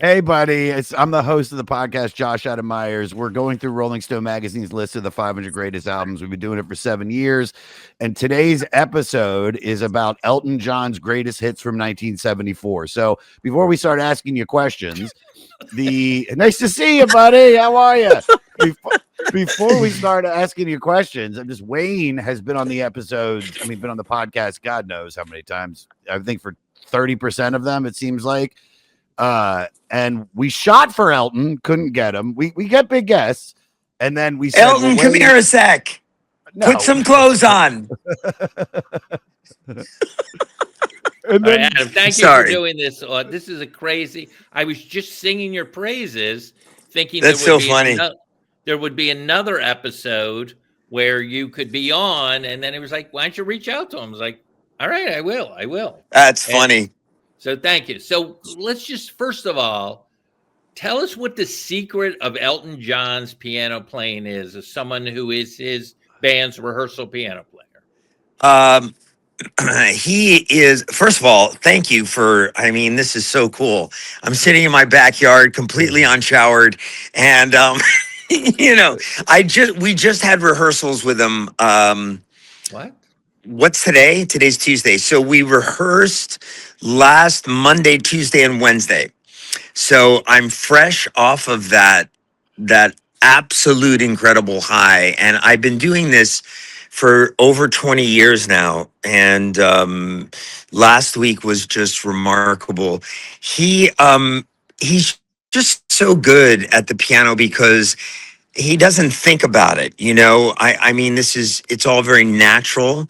Hey, buddy. I'm the host of the podcast, Josh Adam Meyers. We're going through Rolling Stone magazine's list of the 500 greatest albums. We've been doing it for 7 years. And today's episode is about Elton John's greatest hits from 1974. So before we start asking you questions, nice to see you, buddy. How are you? Before we start asking you questions, I'm just Wayne has been on the episodes. Been on the podcast, God knows how many times. I think for 30% of them, it seems like. And we shot for Elton, couldn't get him. We get big guests, and then we said, Elton, come here a sec. Put No. some clothes on. And All right, then, Adam, thank you for doing this. This is a crazy. I was just singing your praises, thinking That's so funny. There would be another episode where you could be on, and then it was like, why don't you reach out to him? I was like, all right, I will. That's funny. So thank you. So let's just first of all tell us what the secret of Elton John's piano playing is, as someone who is his band's rehearsal piano player. He is, first of all, thank you for, this is so cool. I'm sitting in my backyard, completely unshowered. And, we just had rehearsals with him. What? What's today? Today's Tuesday. So we rehearsed last Monday, Tuesday, and Wednesday. So I'm fresh off of that absolute incredible high. And I've been doing this for over 20 years now. And last week was just remarkable. He's just so good at the piano because he doesn't think about it. It's all very natural.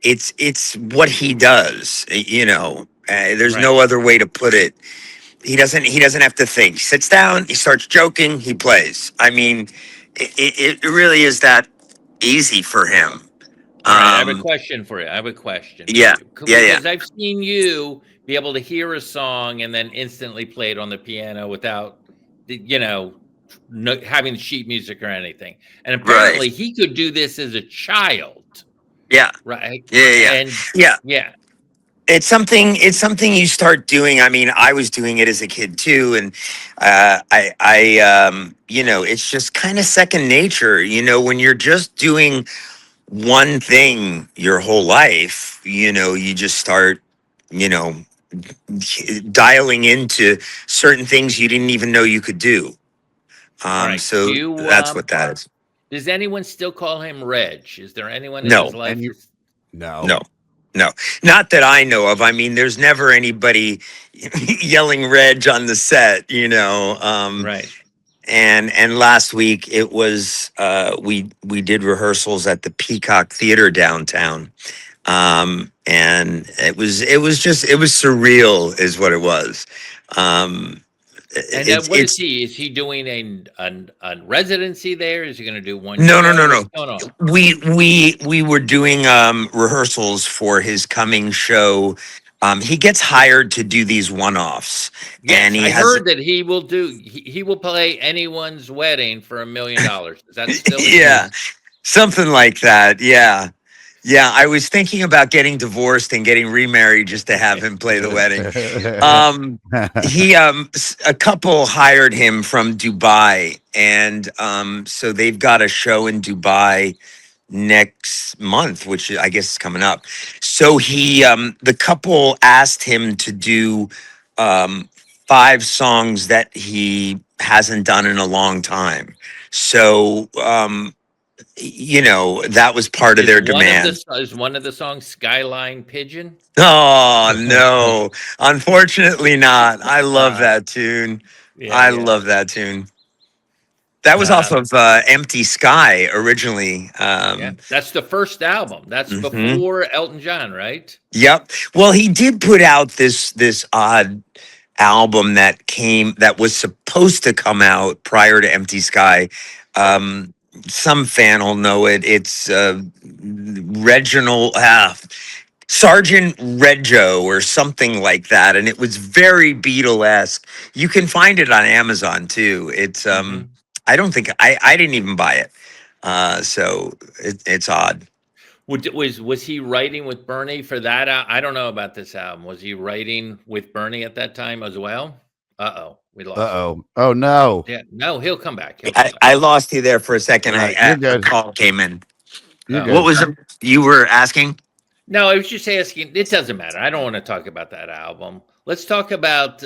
It's what he does, there's no other way to put it. He doesn't have to think. He sits down, he starts joking, he plays. It really is that easy for him. I have a question for you. Yeah. Because I've seen you be able to hear a song and then instantly play it on the piano without, having sheet music or anything. And apparently he could do this as a child. Yeah. Right. Yeah. And yeah. It's something you start doing. I was doing it as a kid too. And it's just kind of second nature, when you're just doing one thing your whole life, you just start, dialing into certain things you didn't even know you could do. So that's what that is. Does anyone still call him Reg? Is there anyone in No. his life? No, not that I know of. There's never anybody yelling Reg on the set, Right. And last week it was we did rehearsals at the Peacock Theater downtown. And it was surreal is what it was. And what is he? Is he doing a residency there? Is he going to do one? No. We were doing rehearsals for his coming show. He gets hired to do these one-offs, and I heard that he will play anyone's wedding for $1 million. Is that still? Yeah, something like that. Yeah. I was thinking about getting divorced and getting remarried just to have him play the wedding. A couple hired him from Dubai, and so they've got a show in Dubai next month, which I guess is coming up. So the couple asked him to do 5 songs that he hasn't done in a long time. So that was part of their demand. Is one of the songs Skyline Pigeon? Oh, no. Unfortunately not. I love that tune. I love that tune. That was off of Empty Sky originally. That's the first album. That's before Elton John, right? Yep. Well, he did put out this odd album that was supposed to come out prior to Empty Sky. Some fan will know it. It's Sergeant Reggio or something like that, and it was very Beatle-esque. You can find it on Amazon too. It's I don't think I didn't even buy it, so it's odd. Was he writing with Bernie for that? I don't know about this album. Was he writing with Bernie at that time as well? We lost him. Uh-oh. Oh no. Yeah, no, he'll come back. He'll come back. I lost you there for a second. All right, you're A good. call came in. You're Oh. What good. was it you were asking? No, I was just asking. It doesn't matter. I don't want to talk about that album. Let's talk about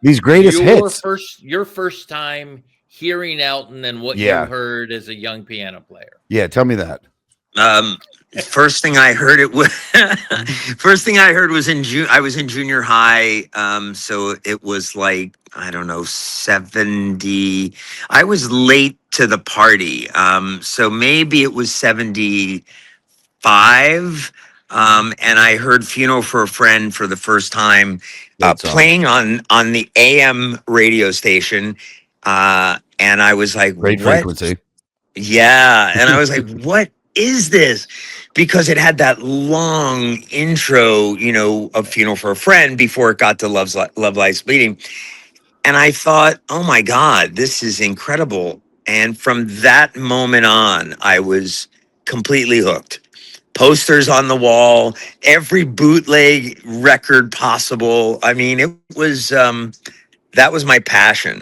These greatest hits. your first time hearing Elton and what Yeah. you heard as a young piano player. Yeah, tell me that. First thing I heard it was first thing I heard was in June. I was in junior high. So it was like, I don't know, 70. I was late to the party. So maybe it was 75. And I heard Funeral for a Friend for the first time, Great song. playing on the AM radio station. And I was like, Great what? frequency. Yeah. And I was like, what is this? Because it had that long intro, of Funeral for a Friend before it got to Love Lies Bleeding. And I thought, oh my God, this is incredible. And from that moment on, I was completely hooked. Posters on the wall, every bootleg record possible. I mean, it was, that was my passion.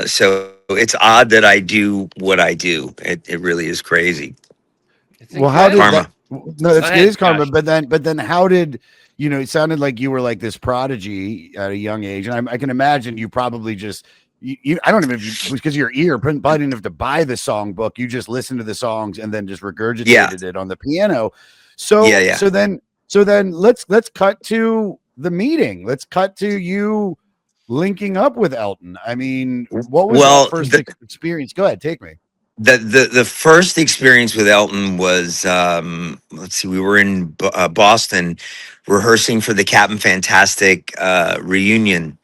So it's odd that I do what I do. It really is crazy. It's Well, how did incredible. that? No, that's Go it ahead, is karma. Josh. But then, how did it sounded like you were like this prodigy at a young age, and I can imagine you probably just I don't even because your ear probably didn't have to buy the song book. You just listened to the songs and then just regurgitated it on the piano. So Yeah. so then let's cut to the meeting. Let's cut to you linking up with Elton. I mean, what was Well, that first experience? Go ahead, take me. The first experience with Elton was, let's see, we were in Boston rehearsing for the Captain Fantastic reunion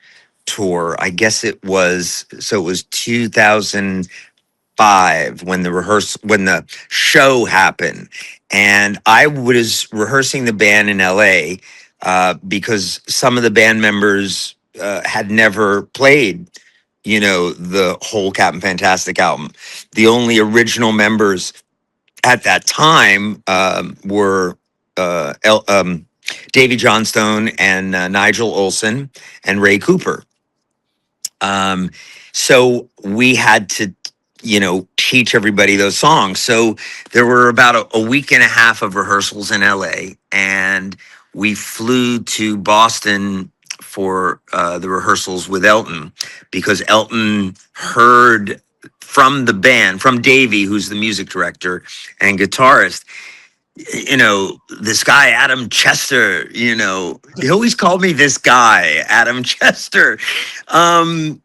tour. I guess it was 2005 when the show happened, and I was rehearsing the band in LA because some of the band members had never played, the whole Captain Fantastic album. The only original members at that time were Davy Johnstone and Nigel Olsson and Ray Cooper. So we had to, teach everybody those songs. So there were about a week and a half of rehearsals in LA, and we flew to Boston for the rehearsals with Elton, because Elton heard from the band, from Davey, who's the music director and guitarist, this guy, Adam Chester, he always called me this guy, Adam Chester. And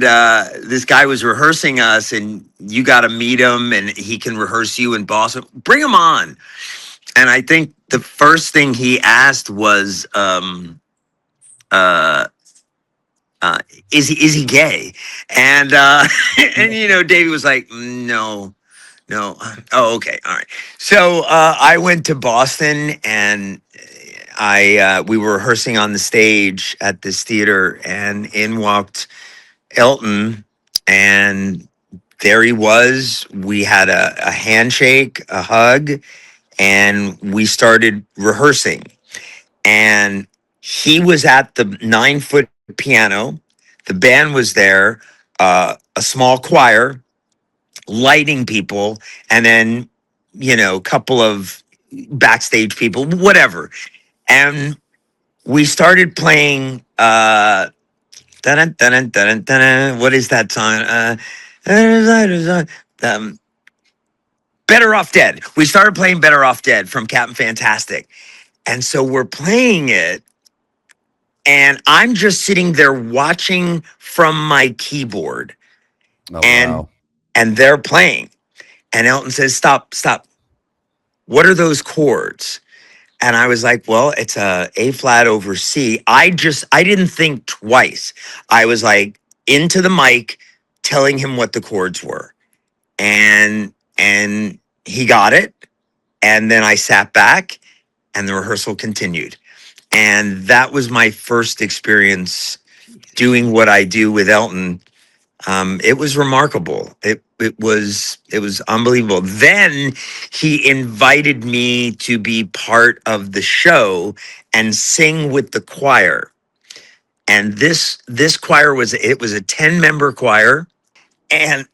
this guy was rehearsing us, and you got to meet him, and he can rehearse you in Boston. Bring him on. And I think the first thing he asked was, is he gay? And and Davey was like, no. Oh, okay. All right. So I went to Boston, and we were rehearsing on the stage at this theater, and in walked Elton, and there he was. We had a handshake, a hug, and we started rehearsing. And he was at the 9-foot piano. The band was there, a small choir, lighting people, and then, a couple of backstage people, whatever. And we started playing, what is that song? Better Off Dead. We started playing Better Off Dead from Captain Fantastic. And so we're playing it, and I'm just sitting there watching from my keyboard. Oh, and wow. and they're playing. And Elton says, stop. What are those chords? And I was like, well, it's A flat over C. I didn't think twice. I was like, into the mic, telling him what the chords were. And he got it. And then I sat back, and the rehearsal continued. And that was my first experience doing what I do with Elton. It was remarkable. It was unbelievable. Then he invited me to be part of the show and sing with the choir. And this choir was a 10-member choir, and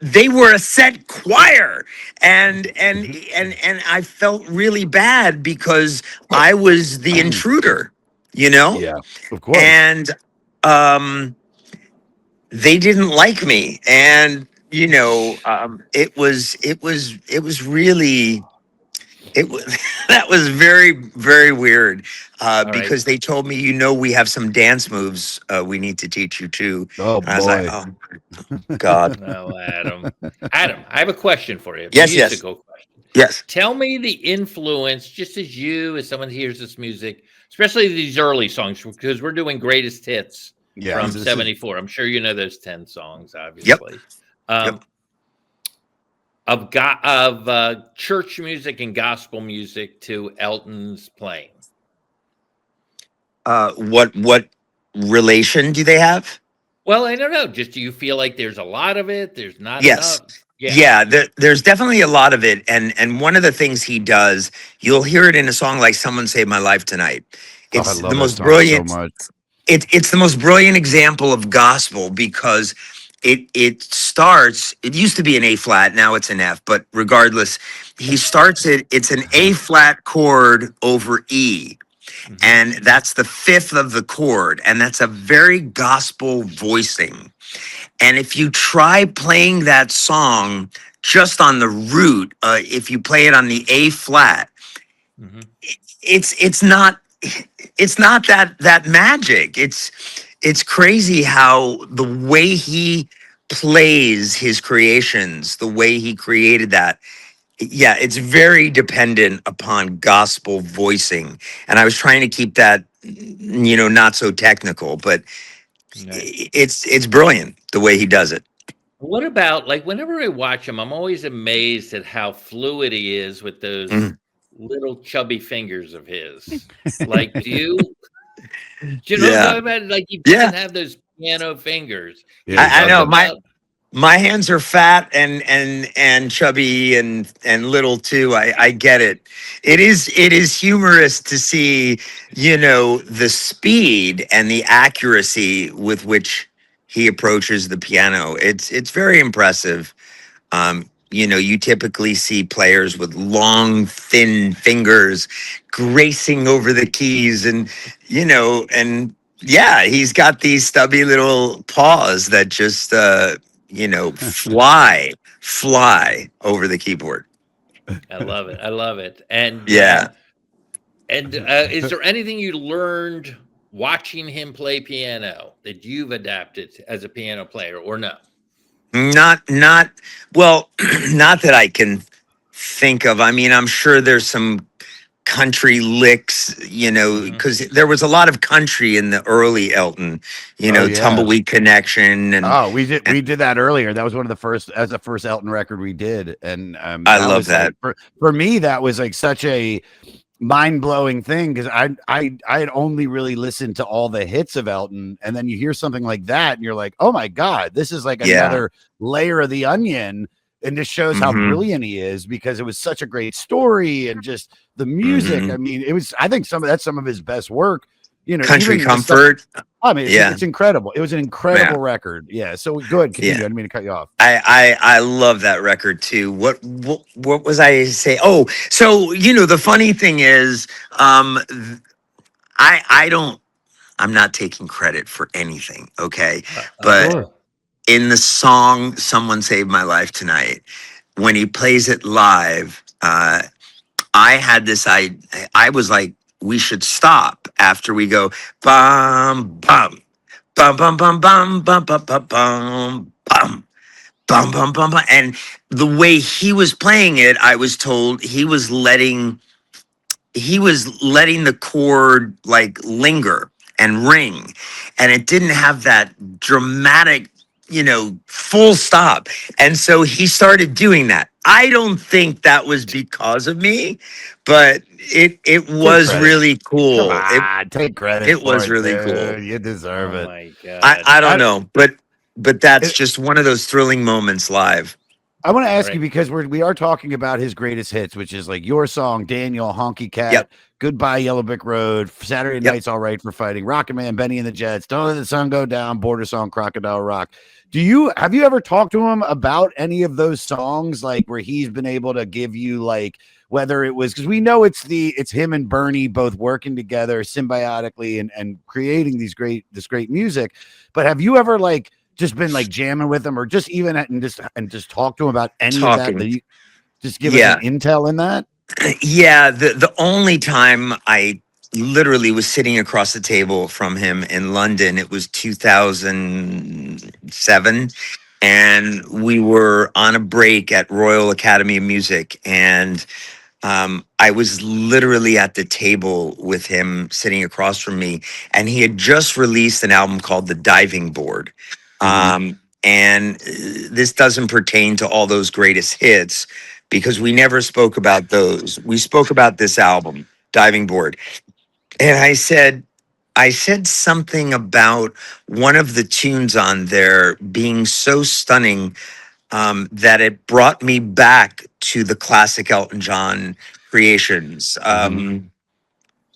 they were a set choir, and I felt really bad because I was the intruder, Yeah, of course. and they didn't like me, and it was really it was that was very, very weird, All right. because they told me, we have some dance moves we need to teach you too. Oh And I was like, boy. oh God. No, Adam. Adam, I have a question for you. Yes, yes, Musical question. yes. Tell me the influence, just as someone hears this music, especially these early songs, because we're doing greatest hits Yeah, from this is- 74. I'm sure you know those 10 songs, Yep. obviously. Yep. Of church music and gospel music to Elton's playing. What relation do they have? Well, I don't know. Just do you feel like there's a lot of it? There's not Yes. enough? Yeah, there's definitely a lot of it, and one of the things he does, you'll hear it in a song like "Someone Saved My Life Tonight." I It's love the that most song brilliant. so much. It's the most brilliant example of gospel because it starts. It used to be an A flat, now it's an F. But regardless, he starts it. It's an A flat chord over E, Mhm. and that's the fifth of the chord, and that's a very gospel voicing. And if you try playing that song just on the root, if you play it on the A flat, Mhm. it's not that magic. It's crazy how the way he plays his creations, the way he created that. Yeah, it's very dependent upon gospel voicing. And I was trying to keep that, not so technical, but Right. it's brilliant the way he does it. What about, like, whenever I watch him, I'm always amazed at how fluid he is with those Mhm. little chubby fingers of his. Like, do you know what I'm Yeah. talking about? Like, he Yeah. doesn't have those piano fingers. Yeah, You he I talk know doesn't. my about my hands are fat and chubby and little too. I get it. It is humorous to see, the speed and the accuracy with which he approaches the piano. It's very impressive. You typically see players with long, thin fingers gracing over the keys, and yeah, he's got these stubby little paws that just, fly over the keyboard. I love it. I love it. And Yeah. is there anything you learned watching him play piano that you've adapted as a piano player, or no? Not well, not that I can think of. I mean, I'm sure there's some country licks, Mhm. because there was a lot of country in the early Elton, Oh yeah. Tumbleweed Connection, and Oh, we did that earlier. That was one of the first Elton record we did, and I that love was like that. for me that was like such a mind-blowing thing because I had only really listened to all the hits of Elton, and then you hear something like that and you're like, oh my god, this is like Yeah. another layer of the onion, and just shows how Mhm. brilliant he is because it was such a great story and just the music. Mhm. I mean, I think that's some of his best work, Country even the stuff. Comfort. I mean, Yeah. it's incredible. It was an incredible Yeah. record. Yeah. So good. Continue. Yeah. I didn't mean to cut you off. I love that record too. What was I say? Oh, so the funny thing is, I don't. I'm not taking credit for anything. Okay, but Sure. in the song "Someone Saved My Life Tonight," when he plays it live, I had this. I was like, we should stop after we go bum bum bum bum bum bum bum bum bum bum bum. Bum bum bum bum, and the way he was playing it, I was told he was letting the chord like linger and ring, and it didn't have that dramatic, full stop. And so he started doing that. I don't think that was because of me, but it was credit. really Come cool. on, take credit It for was it, really dude. cool. You deserve Oh it. my I God. don't know, but that's It- just one of those thrilling moments live. I want to ask Right. you because we are talking about his greatest hits, which is like your song, Daniel, Honky Cat, Yep. Goodbye Yellow Brick Road, Saturday Yep. Night's All Right for Fighting, Rocket Man, Benny and the Jets, Don't Let the Sun Go Down, Border Song, Crocodile Rock. Have you ever talked to him about any of those songs, like where he's been able to give you, like, whether it was, because we know it's him and Bernie both working together symbiotically and creating this great music, but have you ever like just been like jamming with him, or just even and just talk to him about any of that you just give us an intel in that? Yeah, the only time I literally was sitting across the table from him in London, it was 2007, and we were on a break at Royal Academy of Music, and I was literally at the table with him sitting across from me, and he had just released an album called The Diving Board. And this doesn't pertain to all those greatest hits because we never spoke about those. We spoke about this album, Diving Board. And I said something about one of the tunes on there being so stunning that it brought me back to the classic Elton John creations.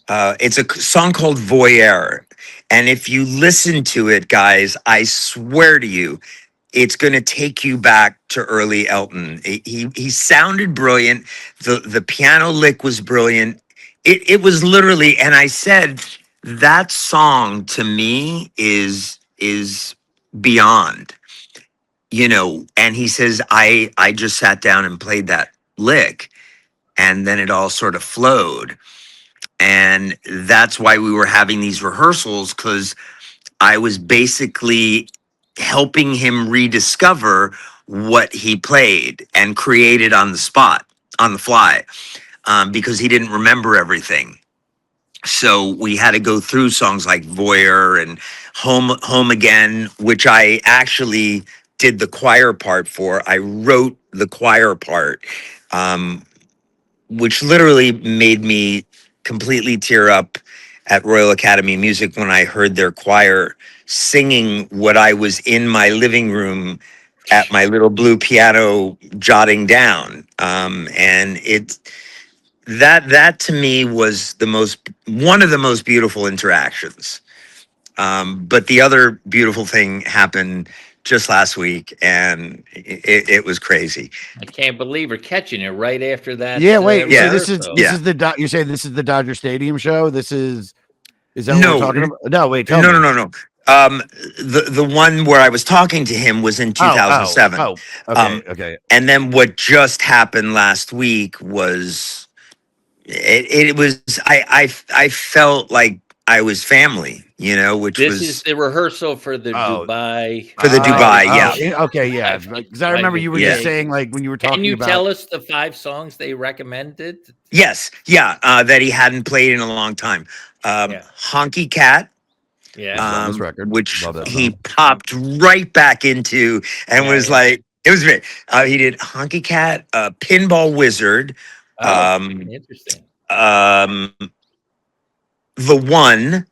It's a song called Voyeur. And if you listen to it, guys, I swear to you, it's going to take you back to early Elton. He sounded brilliant. The piano lick was brilliant. It was literally, and I said, that song to me is beyond, and he says, I just sat down and played that lick, and then it all sort of flowed. And that's why we were having these rehearsals, because I was basically helping him rediscover what he played and created on the spot, on the fly, because he didn't remember everything. So we had to go through songs like Voyeur and Home Again, which I actually did the choir part for. I wrote the choir part, which literally made me completely tear up at Royal Academy of Music when I heard their choir singing what I was in my living room at my little blue piano jotting down. And that to me was one of the most beautiful interactions. But the other beautiful thing happened just last week, and it was crazy. I can't believe we're catching it right after that. Yeah, wait. Yeah. So this is you say this is the Dodger Stadium show? Is that what No. we're talking about? No, wait. No. The one where I was talking to him was in 2007. Okay. And then what just happened last week was it was I felt like I was family, which This was is the rehearsal for the Dubai. for the Dubai, yeah. Okay, yeah. Because I remember you were just saying, like, when you were talking about. Can you tell us the 5 songs they recommended? Yes, yeah, that he hadn't played in a long time. Honky Cat. Yeah, this record. Which he popped right back into and was like, it was great. He did Honky Cat, Pinball Wizard. Interesting. The One.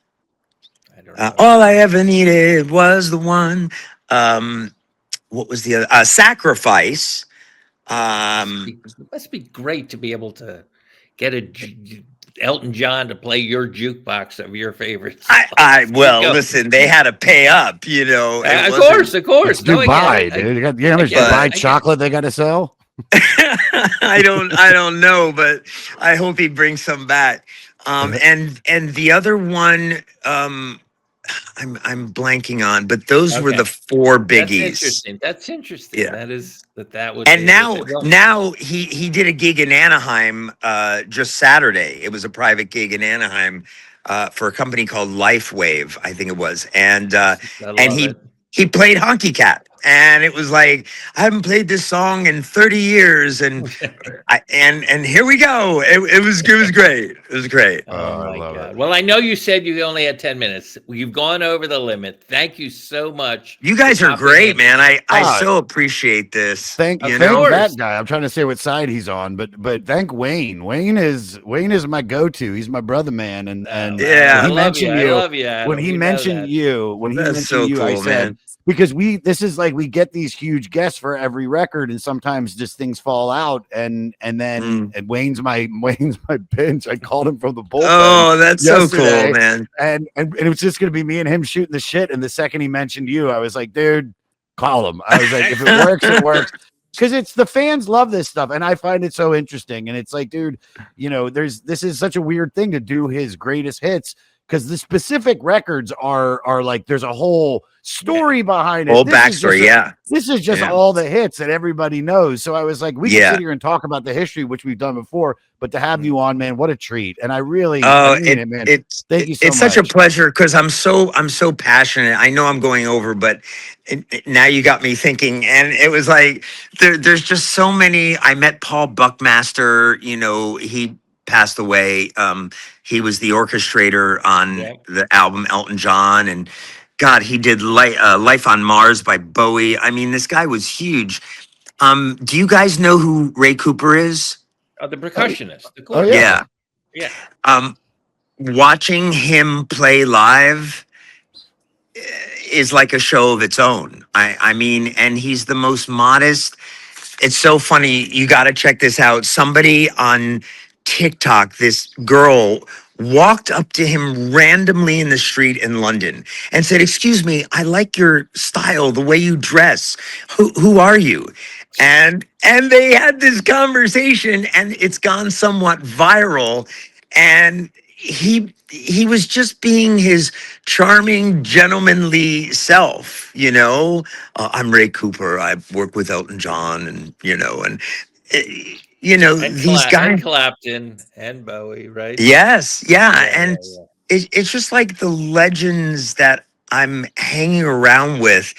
I don't know. All I ever needed was the one. What was the other? Sacrifice. It must be great to be able to get Elton John to play your jukebox of your favorites. Listen, they had to pay up, Of course. It's Dubai, dude. You know how much Dubai chocolate they got to sell? I don't know, but I hope he brings some back. And the other one, I'm blanking on, but those were the 4 biggies. That's interesting. Yeah. That was. And now he did a gig in Anaheim just Saturday. It was a private gig in Anaheim for a company called LifeWave, I think it was, and he played Honky Cat. And it was like, I haven't played this song in 30 years, and and here we go. It was great. It was great. Oh my God! Well, I know you said you only had 10 minutes. You've gone over the limit. Thank you so much. You guys are great, man. I so appreciate this. Thank that guy. I'm trying to say what side he's on, but thank Wayne. Wayne is my go-to. He's my brother, man. And yeah, I love you. When he mentioned you, I said, because this is like like we get these huge guests for every record, and sometimes just things fall out, and then and Wayne's my pinch. I called him from the bullpen. Oh, that's so cool, man. And it was just gonna be me and him shooting the shit. And the second he mentioned you, I was like, dude, call him. I was like, if it works, it works. Because it's the fans love this stuff, and I find it so interesting. And it's like, dude, you know, this is such a weird thing to do his greatest hits, because the specific records are like there's a whole story behind it. Whole backstory, This is just all the hits that everybody knows. So I was like, we can sit here and talk about the history, which we've done before, but to have you on, man, what a treat. And I really, I mean it, man. Thank you so much. It's such a pleasure, because I'm so passionate. I know I'm going over, but now you got me thinking. And it was like, there's just so many. I met Paul Buckmaster, you know, he passed away. He was the orchestrator on the album Elton John, and God, he did Life on Mars by Bowie. I mean, this guy was huge. Do you guys know who Ray Cooper is? The percussionist. Yeah. Watching him play live is like a show of its own. I mean, and he's the most modest. It's so funny. You got to check this out. Somebody on TikTok, this girl walked up to him randomly in the street in London and said, "Excuse me, I like your style, the way you dress. Who are you?" And they had this conversation, and it's gone somewhat viral. And he was just being his charming, gentlemanly self, you know. I'm Ray Cooper. I work with Elton John, and these guys, and Clapton and Bowie, right? Yes, and it's just like the legends that I'm hanging around with.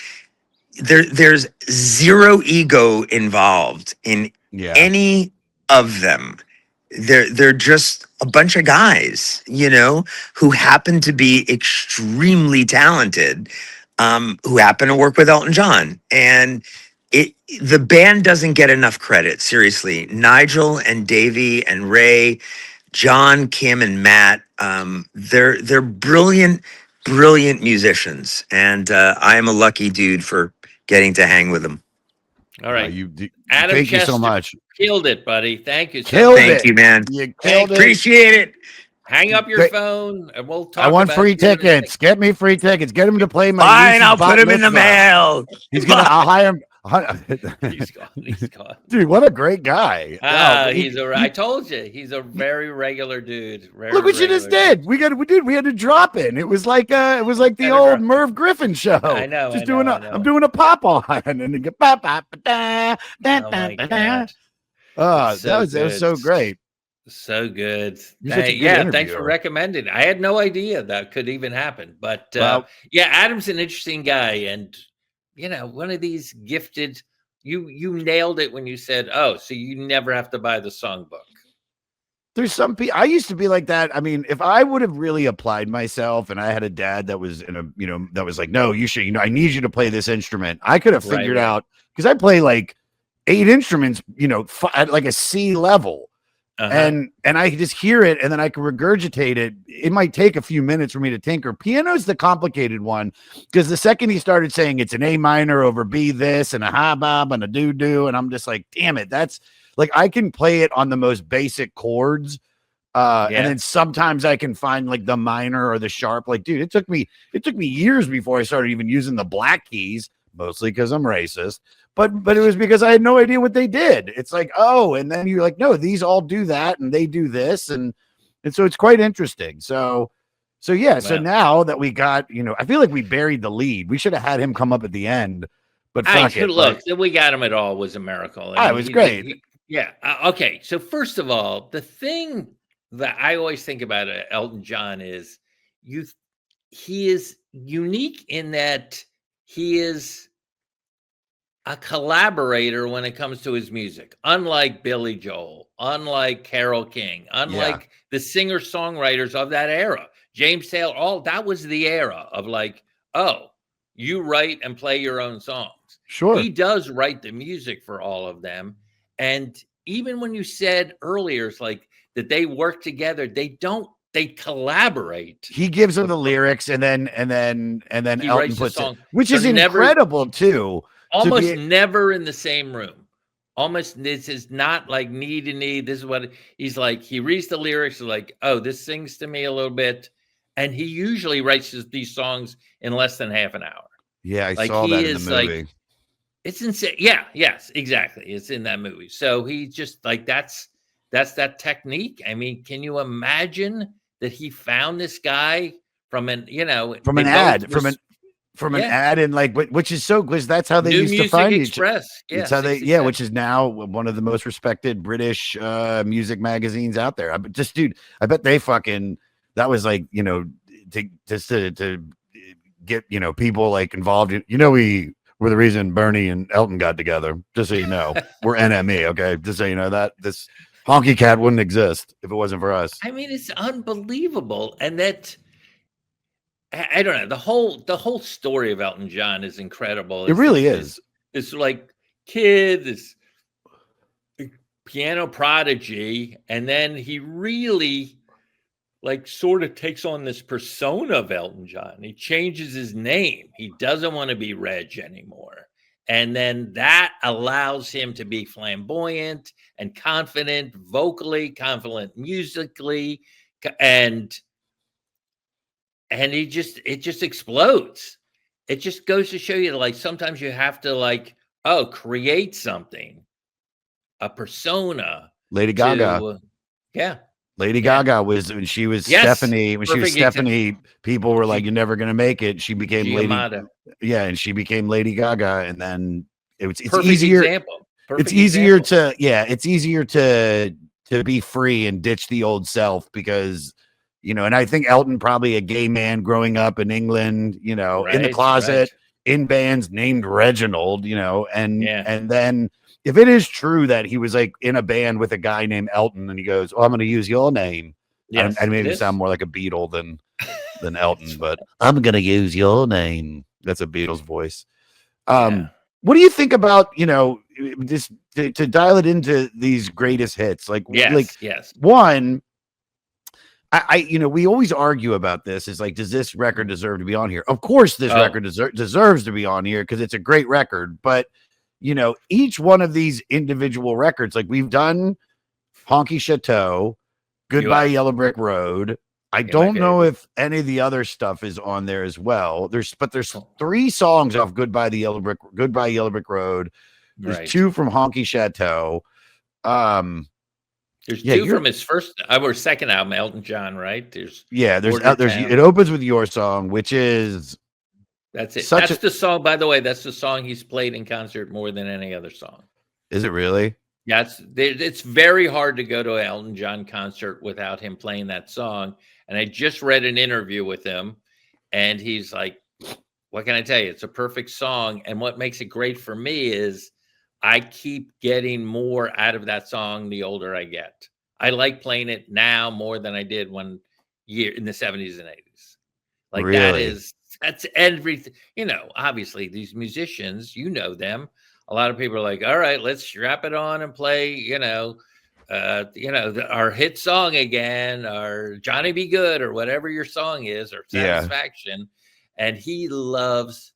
There's zero ego involved in any of them. They're just a bunch of guys, you know, who happen to be extremely talented, who happen to work with Elton John. And the band doesn't get enough credit. Seriously, Nigel and Davey and Ray, John, Kim, and Matt, they're brilliant musicians, and I am a lucky dude for getting to hang with them. All right, Adam, thank you so much. Killed it, buddy. Thank you. Thank you, man. You killed it. Appreciate it. Hang up your phone, and we'll talk. I want free tickets. Get me free tickets. Get him to play my. Fine, I'll put him in the mail. I'll hire him. He's gone. Dude, what a great guy. I told you, he's a very regular dude. Look what you just did. We had to drop in. It was like the old Merv Griffin show. I know. I'm doing a pop on and then get pop. That was so great. So good. Thanks for recommending. I had no idea that could even happen. But Adam's an interesting guy, and you know, one of these gifted. You nailed it when you said, "Oh, so you never have to buy the songbook." There's some people. I used to be like that. I mean, if I would have really applied myself, and I had a dad that was that was like, "No, you should. I need you to play this instrument." I could have figured out, because I play like 8 instruments, at like a C level. And I could just hear it, and then I can regurgitate it. It might take a few minutes for me to tinker. Piano's the complicated one, because the second he started saying it's an A minor over B this and a ha bob and a do, and I'm just like, damn it, that's like, I can play it on the most basic chords, and then sometimes I can find like the minor or the sharp. Like, dude, it took me years before I started even using the black keys, mostly because I'm racist. But it was because I had no idea what they did. It's like, oh, and then you're like, no, these all do that, and they do this, and so it's quite interesting. So now that we got, I feel like we buried the lead. We should have had him come up at the end, but look, that we got him at all was a miracle. It was great. Okay. So first of all, the thing that I always think about Elton John is he is unique in that he is a collaborator when it comes to his music, unlike Billy Joel, unlike Carole King, unlike the singer-songwriters of that era. James Taylor, that was the era of like, oh, you write and play your own songs. Sure. He does write the music for all of them. And even when you said earlier, it's like that they work together, they collaborate. He gives them the lyrics, and then Elton writes puts the song. it, which is incredible too. almost never in the same room. Almost, this is not like knee to knee. This is what he's like. He reads the lyrics, like, oh, this sings to me a little bit. And he usually writes these songs in less than half an hour. Yeah, I Like saw he that in the is movie. like, it's insane. Yeah, yes, exactly. It's in that movie. So he just like that's that technique. I mean, can you imagine that he found this guy from an From they an both ad, were from an yeah, ad, and like, which is so, because that's how they New used to Music find each. Express. It's Yeah, how they, yeah, 67. which is now one of the most respected British music magazines out there. Just, dude, I bet they fucking, that was like, to get, people like involved in, we were the reason Bernie and Elton got together. Just so you know, we're NME. Okay. Just so you know that this honky cat wouldn't exist if it wasn't for us. I mean, it's unbelievable. And that I don't know, the whole story of Elton John is incredible. It It's really this is. this like kid, this piano prodigy, and then he really like sort of takes on this persona of Elton John. He changes his name. He doesn't want to be Reg anymore. And then that allows him to be flamboyant and confident vocally, confident musically, and it just explodes. It just goes to show you, like, sometimes you have to, like, create something, a persona Lady Gaga. to yeah. Lady Yeah. Gaga was, when she was Yes, Stephanie, perfect example. people were like, She "You're never gonna make it." She became Lady, Giamatti. and she became Lady Gaga, and then it's Perfect easier. example. It's Perfect easier example. it's easier to be free and ditch the old self, because and I think Elton, probably a gay man growing up in England, in the Right, closet, right. in bands named Reginald, and Yeah. then if it is true that he was like in a band with a guy named Elton, and he goes, "Oh, I'm going to use your name," I Yes, it maybe sound is. more like a Beatle than Elton, It's but I'm going to use your name. That's a Beatles voice. yeah. What do you think about, just to dial it into these greatest hits? Like, Yes, yes. one, we always argue about this. Is like, does this record deserve to be on here? Of course, this Oh, record deserves to be on here because it's a great record. But, each one of these individual records, like we've done Honky Chateau, Goodbye you Yellow Brick Road. I You're my don't know favorite. if any of the other stuff is on there as well. There's Oh, 3 songs off Goodbye Yellow Brick Road. There's right. 2 from Honky Chateau. There's Yeah, 2 from his first or second album, Elton John, right? There's there's Bordertown. it opens with Your Song, which is That's it. such That's the song, by the way, that's the song he's played in concert more than any other song. Is it really? Yeah, it's very hard to go to an Elton John concert without him playing that song. And I just read an interview with him, and he's like, what can I tell you? It's a perfect song. And what makes it great for me is I keep getting more out of that song the older I get. I like playing it now more than I did in the 70s and 80s. Like Really? that's everything. Obviously these musicians, them. A lot of people are like, all right, let's strap it on and play, our hit song again, or Johnny Be Good, or whatever your song is, or Yeah. Satisfaction. And he loves,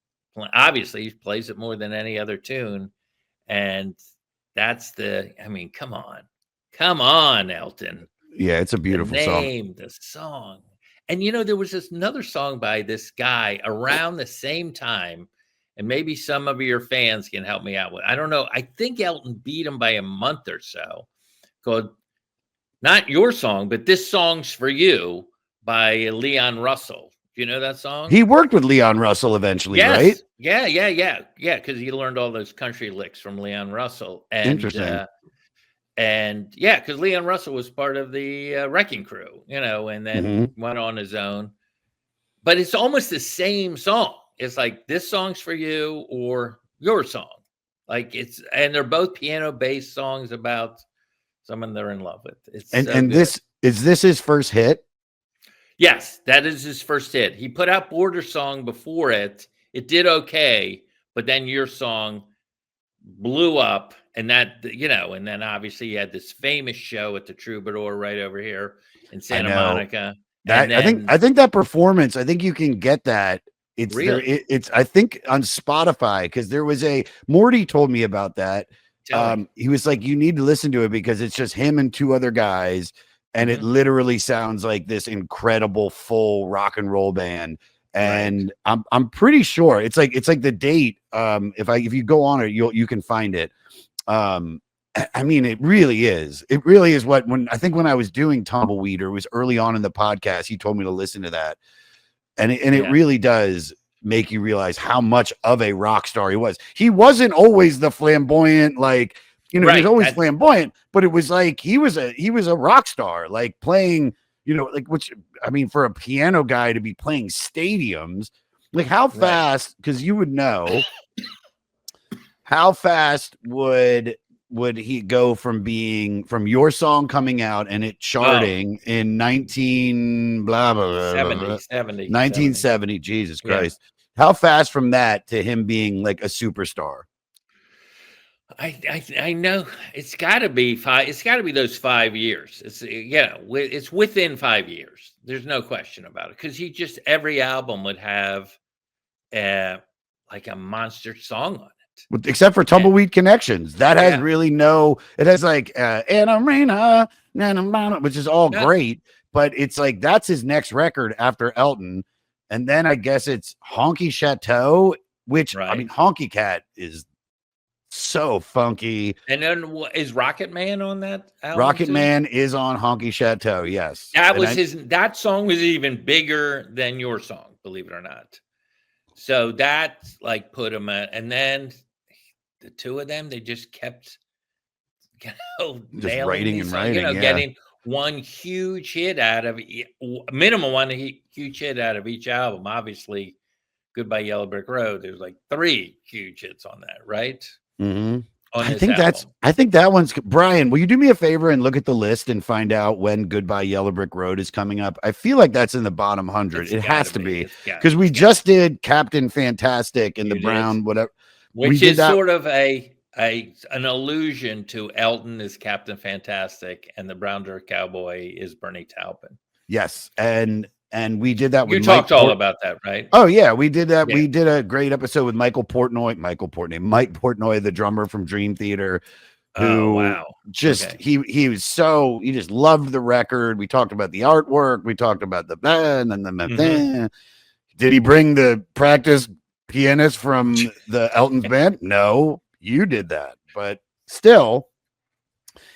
obviously, he plays it more than any other tune. And that's come on, Elton. Yeah, it's a beautiful song. The song. And there was another song by this guy around the same time, and maybe some of your fans can help me out with. I don't know. I think Elton beat him by a month or so. Called not Your Song, but This Song's for You by Leon Russell. Do you know that song? He worked with Leon Russell eventually, Yes. right? Yeah. Because he learned all those country licks from Leon Russell. And, Interesting. Because Leon Russell was part of the Wrecking Crew, and then went on his own. But it's almost the same song. It's like This Song's for You or Your Song. And they're both piano-based songs about someone they're in love with. It's and good. Is this his first hit? Yes, that is his first hit. He put out Border Song before it. It did okay, but then Your Song blew up, and and then obviously he had this famous show at the Troubadour right over here in Santa Monica. I think that performance, I think you can get that It's there. Really? It's I think on Spotify, because there was a Morty told me about that. Tell me. He was like, you need to listen to it because it's just him and two other guys, and it Mhm. literally sounds like this incredible full rock and roll band. Right. And I'm pretty sure it's like the date. If you go on it, you can find it. I mean, it really is. It really is when I was doing Tumbleweed, or it was early on in the podcast, he told me to listen to that. And it Yeah. really does make you realize how much of a rock star he was. He wasn't always the flamboyant, like, he was Right. always flamboyant, but it was like he was a rock star, like playing, like, which, I mean, for a piano guy to be playing stadiums, like how Right. fast, because you would know, how fast would he go from your song coming out and it charting in 19 blah blah blah, 70. 1970, Jesus Yeah. Christ, how fast from that to him being like a superstar? I know it's got to be 5. It's got to be those 5 years. It's within 5 years. There's no question about it, because he just every album would have like a monster song on it. Except for Tumbleweed Connections, that has Yeah. really it has like Anna Reina, which is all Yeah. great, but it's like that's his next record after Elton. And then I guess it's Honky Chateau, which I mean, Right. Honky Cat is so funky. And then is Rocket Man on that album Rocket too? Man is on Honky Chateau, yes. That And was that song was even bigger than your song, believe it or not. So that like put him at, and then the two of them, they just kept nailing writing these and songs, writing, yeah. getting one huge hit out of minimum one huge hit out of each album. Obviously, Goodbye Yellow Brick Road, there's like 3 huge hits on that, right? Mhm. On I this think album. that one's Brian. Will you do me a favor and look at the list and find out when Goodbye Yellow Brick Road is coming up? I feel like that's in the bottom 100. It's It has to be, It's gotta because we it's just did Captain Fantastic and the You did. Brown, whatever. We Which did is that. sort of an allusion to Elton is Captain Fantastic and the Brown Dirt Cowboy is Bernie Taupin. Yes, and we did that with You talked all about that, right? Oh yeah, we did that. Yeah. We did a great episode with Mike Portnoy, the drummer from Dream Theater, who Oh, wow. just Okay. he just loved the record. We talked about the artwork, we talked about the band and the Did he bring the practice pianist from the Elton's band? No, you did that. But still,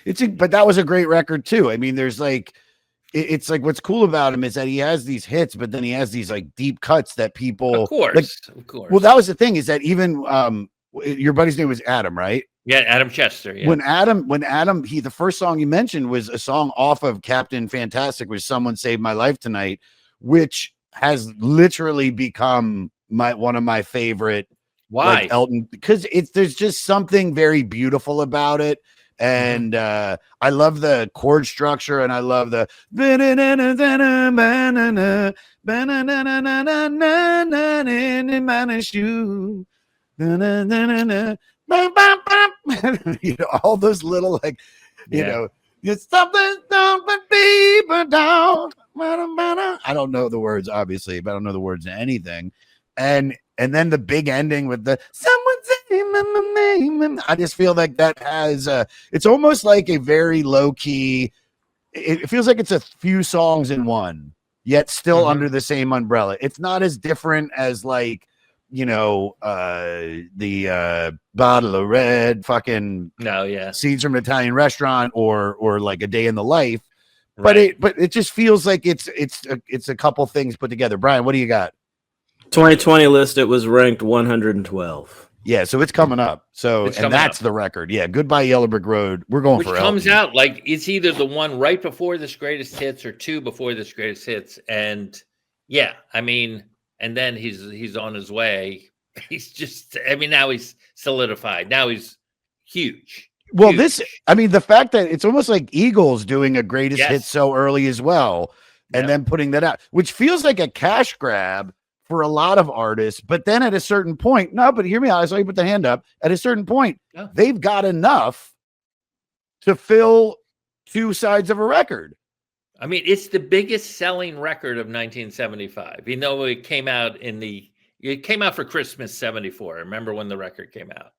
but that was a great record too. I mean, there's like it's like what's cool about him is that he has these hits, but then he has these like deep cuts that people Of course. like. Of course. Well, that was the thing, is that even your buddy's name was Adam, right? Yeah, Adam Chester. Yeah. When Adam, the first song you mentioned was a song off of Captain Fantastic, which Someone Saved My Life Tonight, which has literally become one of my favorite. Why? Like Elton, because there's just something very beautiful about it. And I love the chord structure, and I love the all those little like, it's something deeper down. I don't know the words, obviously, but I don't know the words to anything. And then the big ending with the someone say my name. I just feel like that has it's almost like a very low key. It feels like it's a few songs in one, yet still under the same umbrella. It's not as different as like, the Bottle of Red, fucking Seeds from an Italian Restaurant, or like A Day in the Life. Right. But it just feels like it's a couple things put together. Brian, what do you got? 2020 list, it was ranked 112. Yeah, so it's coming up. So that's the record. Yeah, Goodbye Yellow Brick Road. We're going for comes Elton. out like it's either the one right before this Greatest Hits or 2 before this Greatest Hits. And yeah, I mean, and then he's on his way. He's just, I mean, now he's solidified. Now he's huge. Well, the fact that it's almost like Eagles doing a Greatest Hit so early as well, and then putting that out, which feels like a cash grab for a lot of artists. But then at a certain point, but hear me out. I saw you put the hand up. At a certain point, they've got enough to fill 2 sides of a record. I mean, it's the biggest selling record of 1975. You know, it came out in the It came out for Christmas '74. I remember when the record came out,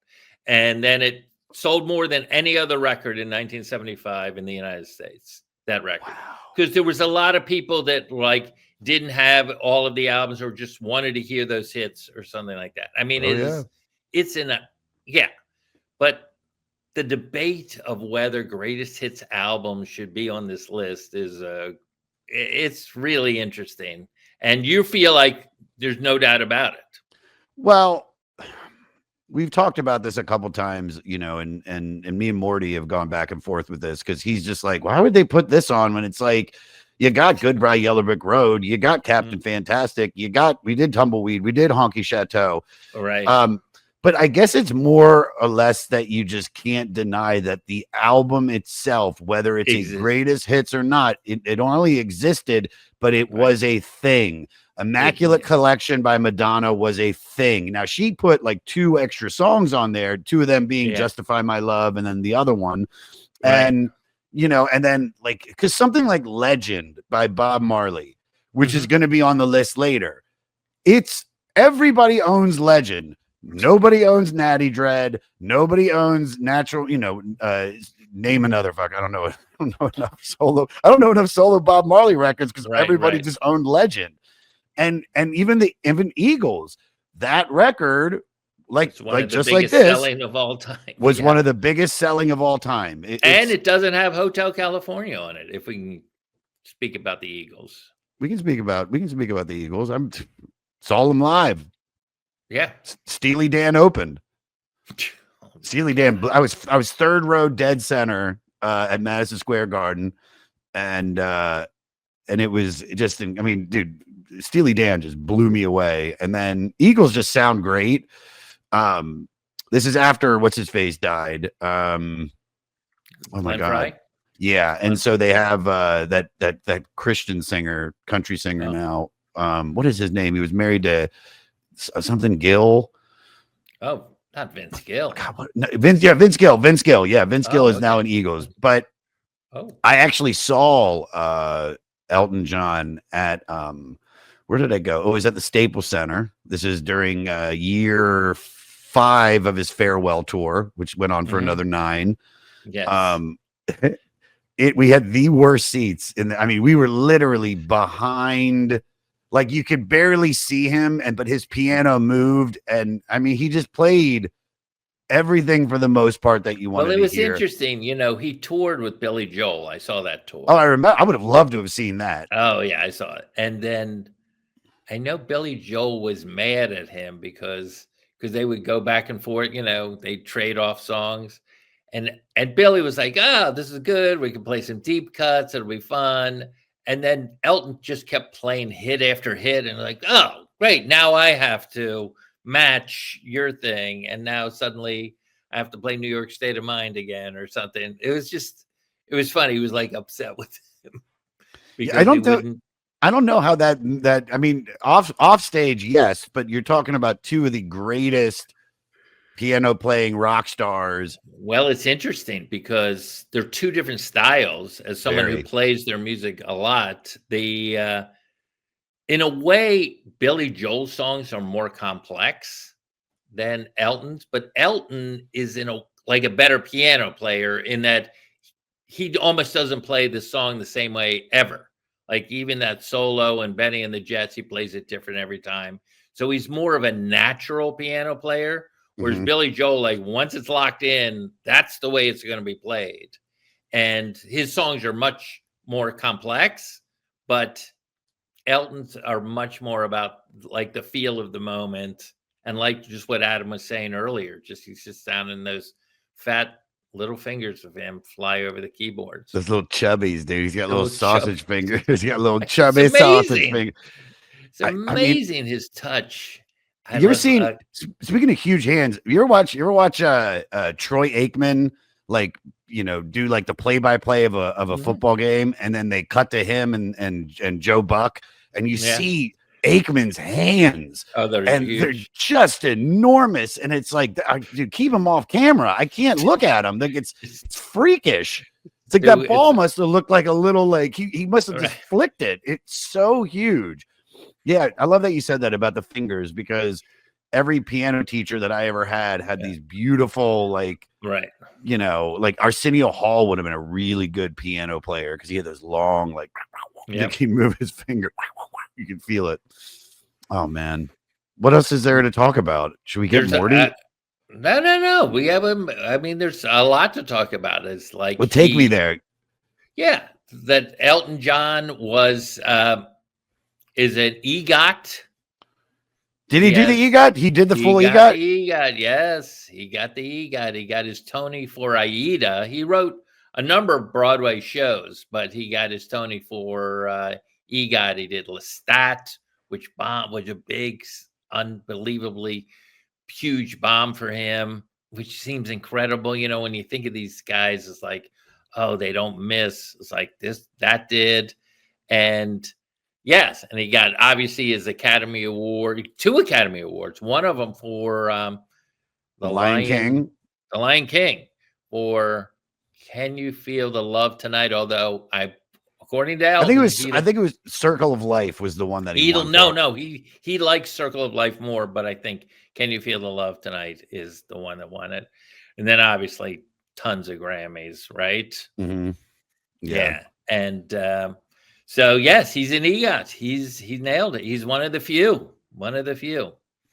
and then it sold more than any other record in 1975 in the United States. That record, because there was a lot of people that like didn't have all of the albums or just wanted to hear those hits or something like that. I mean, it's in a but the debate of whether greatest hits albums should be on this list is it's really interesting, and you feel like there's no doubt about it. Well, we've talked about this a couple times, you know, and me and Morty have gone back and forth with this because he's just like, why would they put this on when it's like, you got Goodbye Yellow Brick Road, you got Captain Fantastic, we did Tumbleweed, we did Honky Chateau, right? But I guess it's more or less that you just can't deny that the album itself, whether it's a greatest hits or not, it only existed, but it was a thing. Immaculate Collection by Madonna was a thing. Now she put like 2 extra songs on there, 2 of them being Justify My Love and then the other one. And you know, and then like because something like Legend by Bob Marley, which is going to be on the list later, it's everybody owns Legend. Nobody owns Natty Dread. Nobody owns Natural, you know, name another fuck. I don't know enough solo Bob Marley records because everybody just owned Legend. And even Eagles, that record, like just like this, selling of all time, was one of the biggest selling of all time. And it doesn't have Hotel California on it. If we can speak about the Eagles, we can speak about the Eagles. Saw them live. Yeah, Steely Dan opened. Steely Dan. I was 3rd row dead center at Madison Square Garden, and it was just. I mean, dude, Steely Dan just blew me away. And then Eagles just sound great. This is after what's his face died. Oh my God. Fry? Yeah, and so they have that Christian singer, country singer now. What is his name? He was married to something Gill. Oh, not Vince Gill. God, Vince Gill. Vince Gill. Yeah, Vince Gill is now in Eagles. But I actually saw Elton John at where did I go? Oh, it was at the Staples Center. This is during year 5 of his farewell tour, which went on for another 9. Yes. We had the worst seats I mean, we were literally behind. Like you could barely see him, but his piano moved, and I mean, he just played everything for the most part that you wanted to hear. Well, it was interesting, you know. He toured with Billy Joel. I saw that tour. Oh, I remember. I would have loved to have seen that. Oh yeah, I saw it. And then I know Billy Joel was mad at him because they would go back and forth. You know, they trade off songs, and Billy was like, "Oh, this is good. We can play some deep cuts. It'll be fun." And then Elton just kept playing hit after hit and like, oh, great. Now I have to match your thing. And now suddenly I have to play New York State of Mind again or something. It was funny. He was like upset with him. I don't know how that I mean, off stage, yes, but you're talking about 2 of the greatest piano playing rock stars. Well, it's interesting because they're 2 different styles. As someone who plays their music a lot, in a way, Billy Joel's songs are more complex than Elton's, but Elton is like a better piano player in that he almost doesn't play the song the same way ever. Like even that solo and Benny and the Jets, he plays it different every time. So he's more of a natural piano player. Whereas Billy Joel, like once it's locked in, that's the way it's going to be played. And his songs are much more complex, but Elton's are much more about like the feel of the moment. And like just what Adam was saying earlier, he's just sounding those fat little fingers of him fly over the keyboards. Those little chubbies, dude. He's got little sausage fingers. He's got little chubby sausage fingers. It's amazing his touch. You ever seen? Speaking of huge hands, you ever watch Troy Aikman like do like the play-by-play of a football game, and then they cut to him and Joe Buck, and you see Aikman's hands. Oh, they're just enormous, and it's like, dude, keep them off camera. I can't look at them. Like it's freakish. It's like that ball must have looked like a little like he must have just flicked it. It's so huge. Yeah, I love that you said that about the fingers, because every piano teacher that I ever had these beautiful, like, Right. you know, like Arsenio Hall would have been a really good piano player because he had those long, like, Yep. he move his finger, you can feel it. Oh man, what else is there to talk about? Should we get There's Morty? no. We have I mean, there's a lot to talk about. It's like Well, take me there. Yeah, that Elton John was is an EGOT. Did he do the EGOT? He did the full He EGOT? got the EGOT, yes. He got the EGOT. He got his Tony for Aida. He wrote a number of Broadway shows, but he got his Tony for EGOT. He did Lestat, which was a big, unbelievably huge bomb for him, which seems incredible. You know, when you think of these guys, it's like, oh, they don't miss. It's like that did. And yes, and he got obviously his Academy Award, 2 Academy Awards, one of them for The Lion King. The Lion King, for Can You Feel the Love Tonight? Although according to Elton, I think it was Circle of Life was the one that he won for. he likes Circle of Life more, but I think Can You Feel the Love Tonight is the one that won it. And then obviously tons of Grammys, right? Mm-hmm. Yeah. And so yes, he's an EGOT. He nailed it. He's one of the few.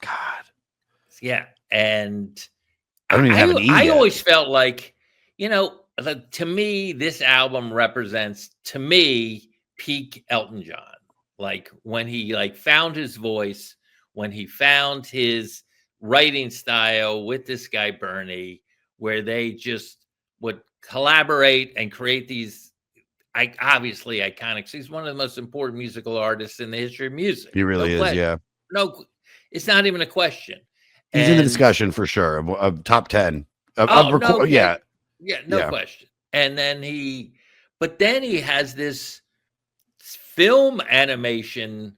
God. Yeah. And I don't even have an EGOT. I always felt like, you know, to me, this album represents, to me, peak Elton John. Like when he found his voice, when he found his writing style with this guy Bernie, where they just would collaborate and create these obviously iconic. He's one of the most important musical artists in the history of music. He really is, yeah. No, it's not even a question. He's in the discussion for sure of top 10. No Yeah. question. And then but then he has this film animation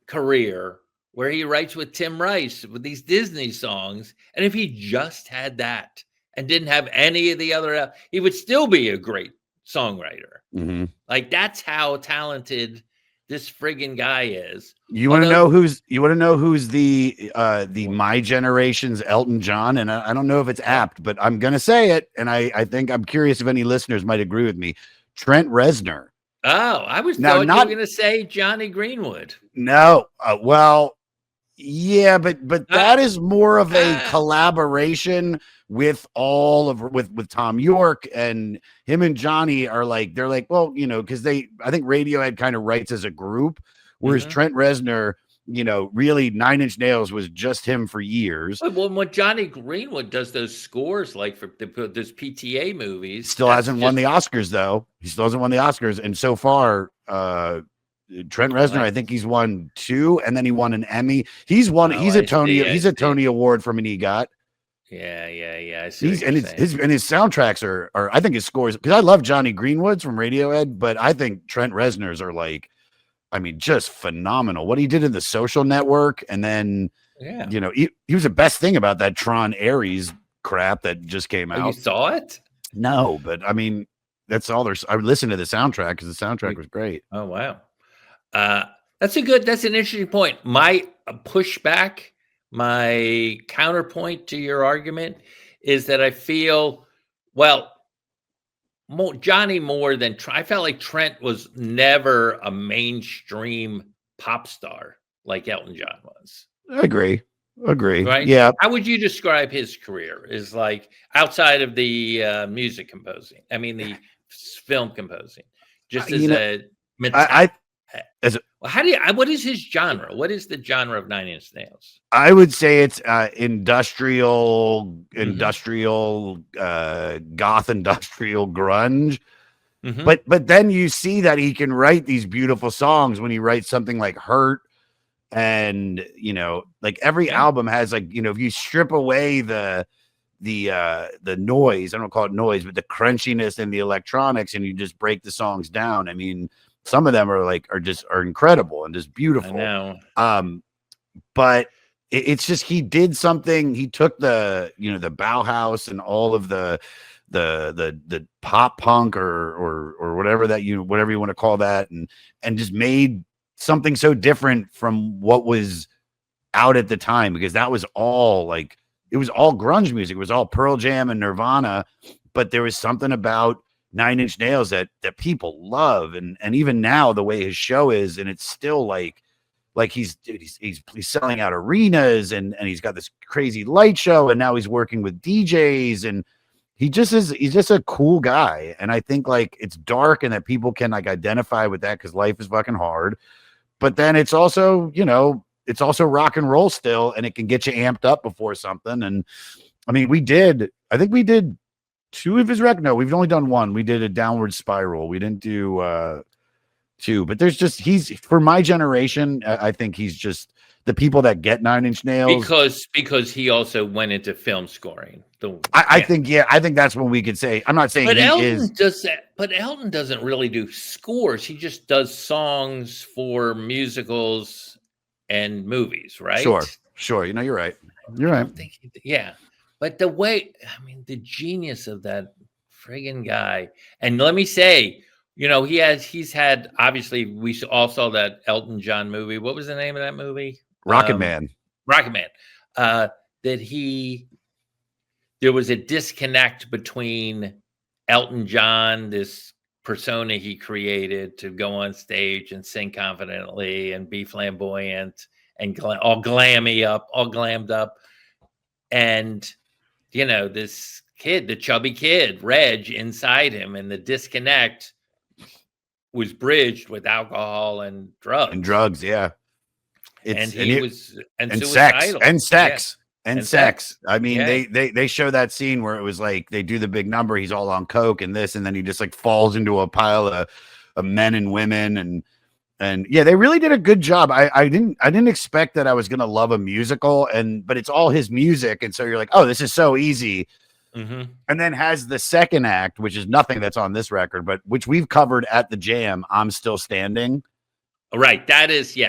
career where he writes with Tim Rice with these Disney songs. And if he just had that and didn't have any of the other, he would still be a great songwriter. Mm-hmm. Like that's how talented this friggin' guy is. You want to know who's the my generation's Elton John? And I don't know if it's apt, but I'm gonna say it, and I think I'm curious if any listeners might agree with me. Trent Reznor. Oh, I was thought you were gonna say Johnny Greenwood. No, well, yeah, but that is more of a collaboration with with Tom York, and him and Johnny are like, they're like, well, you know, because I think Radiohead kind of writes as a group, whereas Trent Reznor, you know, really 9 Inch Nails was just him for years. Well, when Johnny Greenwood does those scores, like for those PTA movies, still hasn't won the Oscars though. He still hasn't won the Oscars, and so far, Trent Reznor, I think he's won 2, and then he won an Emmy. He's a Tony Award from an EGOT. Yeah. I see. His soundtracks are I think his scores, because I love Johnny Greenwood's from Radiohead, but I think Trent Reznor's are like, I mean, just phenomenal. What he did in The Social Network, and then you know, he was the best thing about that Tron Ares crap that just came out. You saw it? No, but I mean, that's all there's. I listened to the soundtrack because the soundtrack was great. Oh wow. That's an interesting point. My pushback, my counterpoint to your argument is that I feel, well, Johnny more than I felt like Trent was never a mainstream pop star like Elton John was. I agree. Right? Yeah. How would you describe his career? Is like outside of the music composing? I mean, the film composing. Just as what is his genre? What is the genre of 9 Inch Nails? I would say it's industrial, goth, industrial grunge. Mm-hmm. But then you see that he can write these beautiful songs when he writes something like Hurt, and you know, like every album has, like, you know, if you strip away the noise, I don't call it noise, but the crunchiness and the electronics, and you just break the songs down. I mean, some of them are incredible and just beautiful. I know. But it's just, he did something. He took the Bauhaus and all of the pop punk or whatever you want to call that, and just made something so different from what was out at the time, because that was all like, it was all grunge music. It was all Pearl Jam and Nirvana, but there was something about Nine Inch Nails that people love. And even now, the way his show is, and it's still like he's selling out arenas, and he's got this crazy light show, and now he's working with DJs, and he's just a cool guy. And I think like it's dark, and that people can like identify with that because life is fucking hard. But then it's also, you know, it's also rock and roll still, and it can get you amped up before something. And I mean, I think we did 2 of his records. No, we've only done 1. We did a Downward Spiral. We didn't do 2, but there's just, he's, for my generation, I think he's just the people that get Nine Inch Nails, because he also went into film scoring. I think that's when we could say, I'm not saying but he Elton is. does that, but Elton doesn't really do scores. He just does songs for musicals and movies, right? Sure. You know, you're right. Yeah. But the way, I mean, the genius of that friggin' guy. And let me say, you know, he's had, obviously, we all saw that Elton John movie. What was the name of that movie? Rocket Man. That there was a disconnect between Elton John, this persona he created to go on stage and sing confidently and be flamboyant and all glammed up. And, you know, this kid, the chubby kid, Reg, inside him, and the disconnect was bridged with alcohol and drugs. Yeah. Sex. I mean, they show that scene where it was like they do the big number. He's all on coke and this, and then he just like falls into a pile of men and women, and yeah, they really did a good job. I didn't expect that I was gonna love a musical, but it's all his music, and so you're like, oh, this is so easy. Mm-hmm. And then has the second act, which is nothing that's on this record, but which we've covered at the Jam. I'm Still Standing. Right. That is.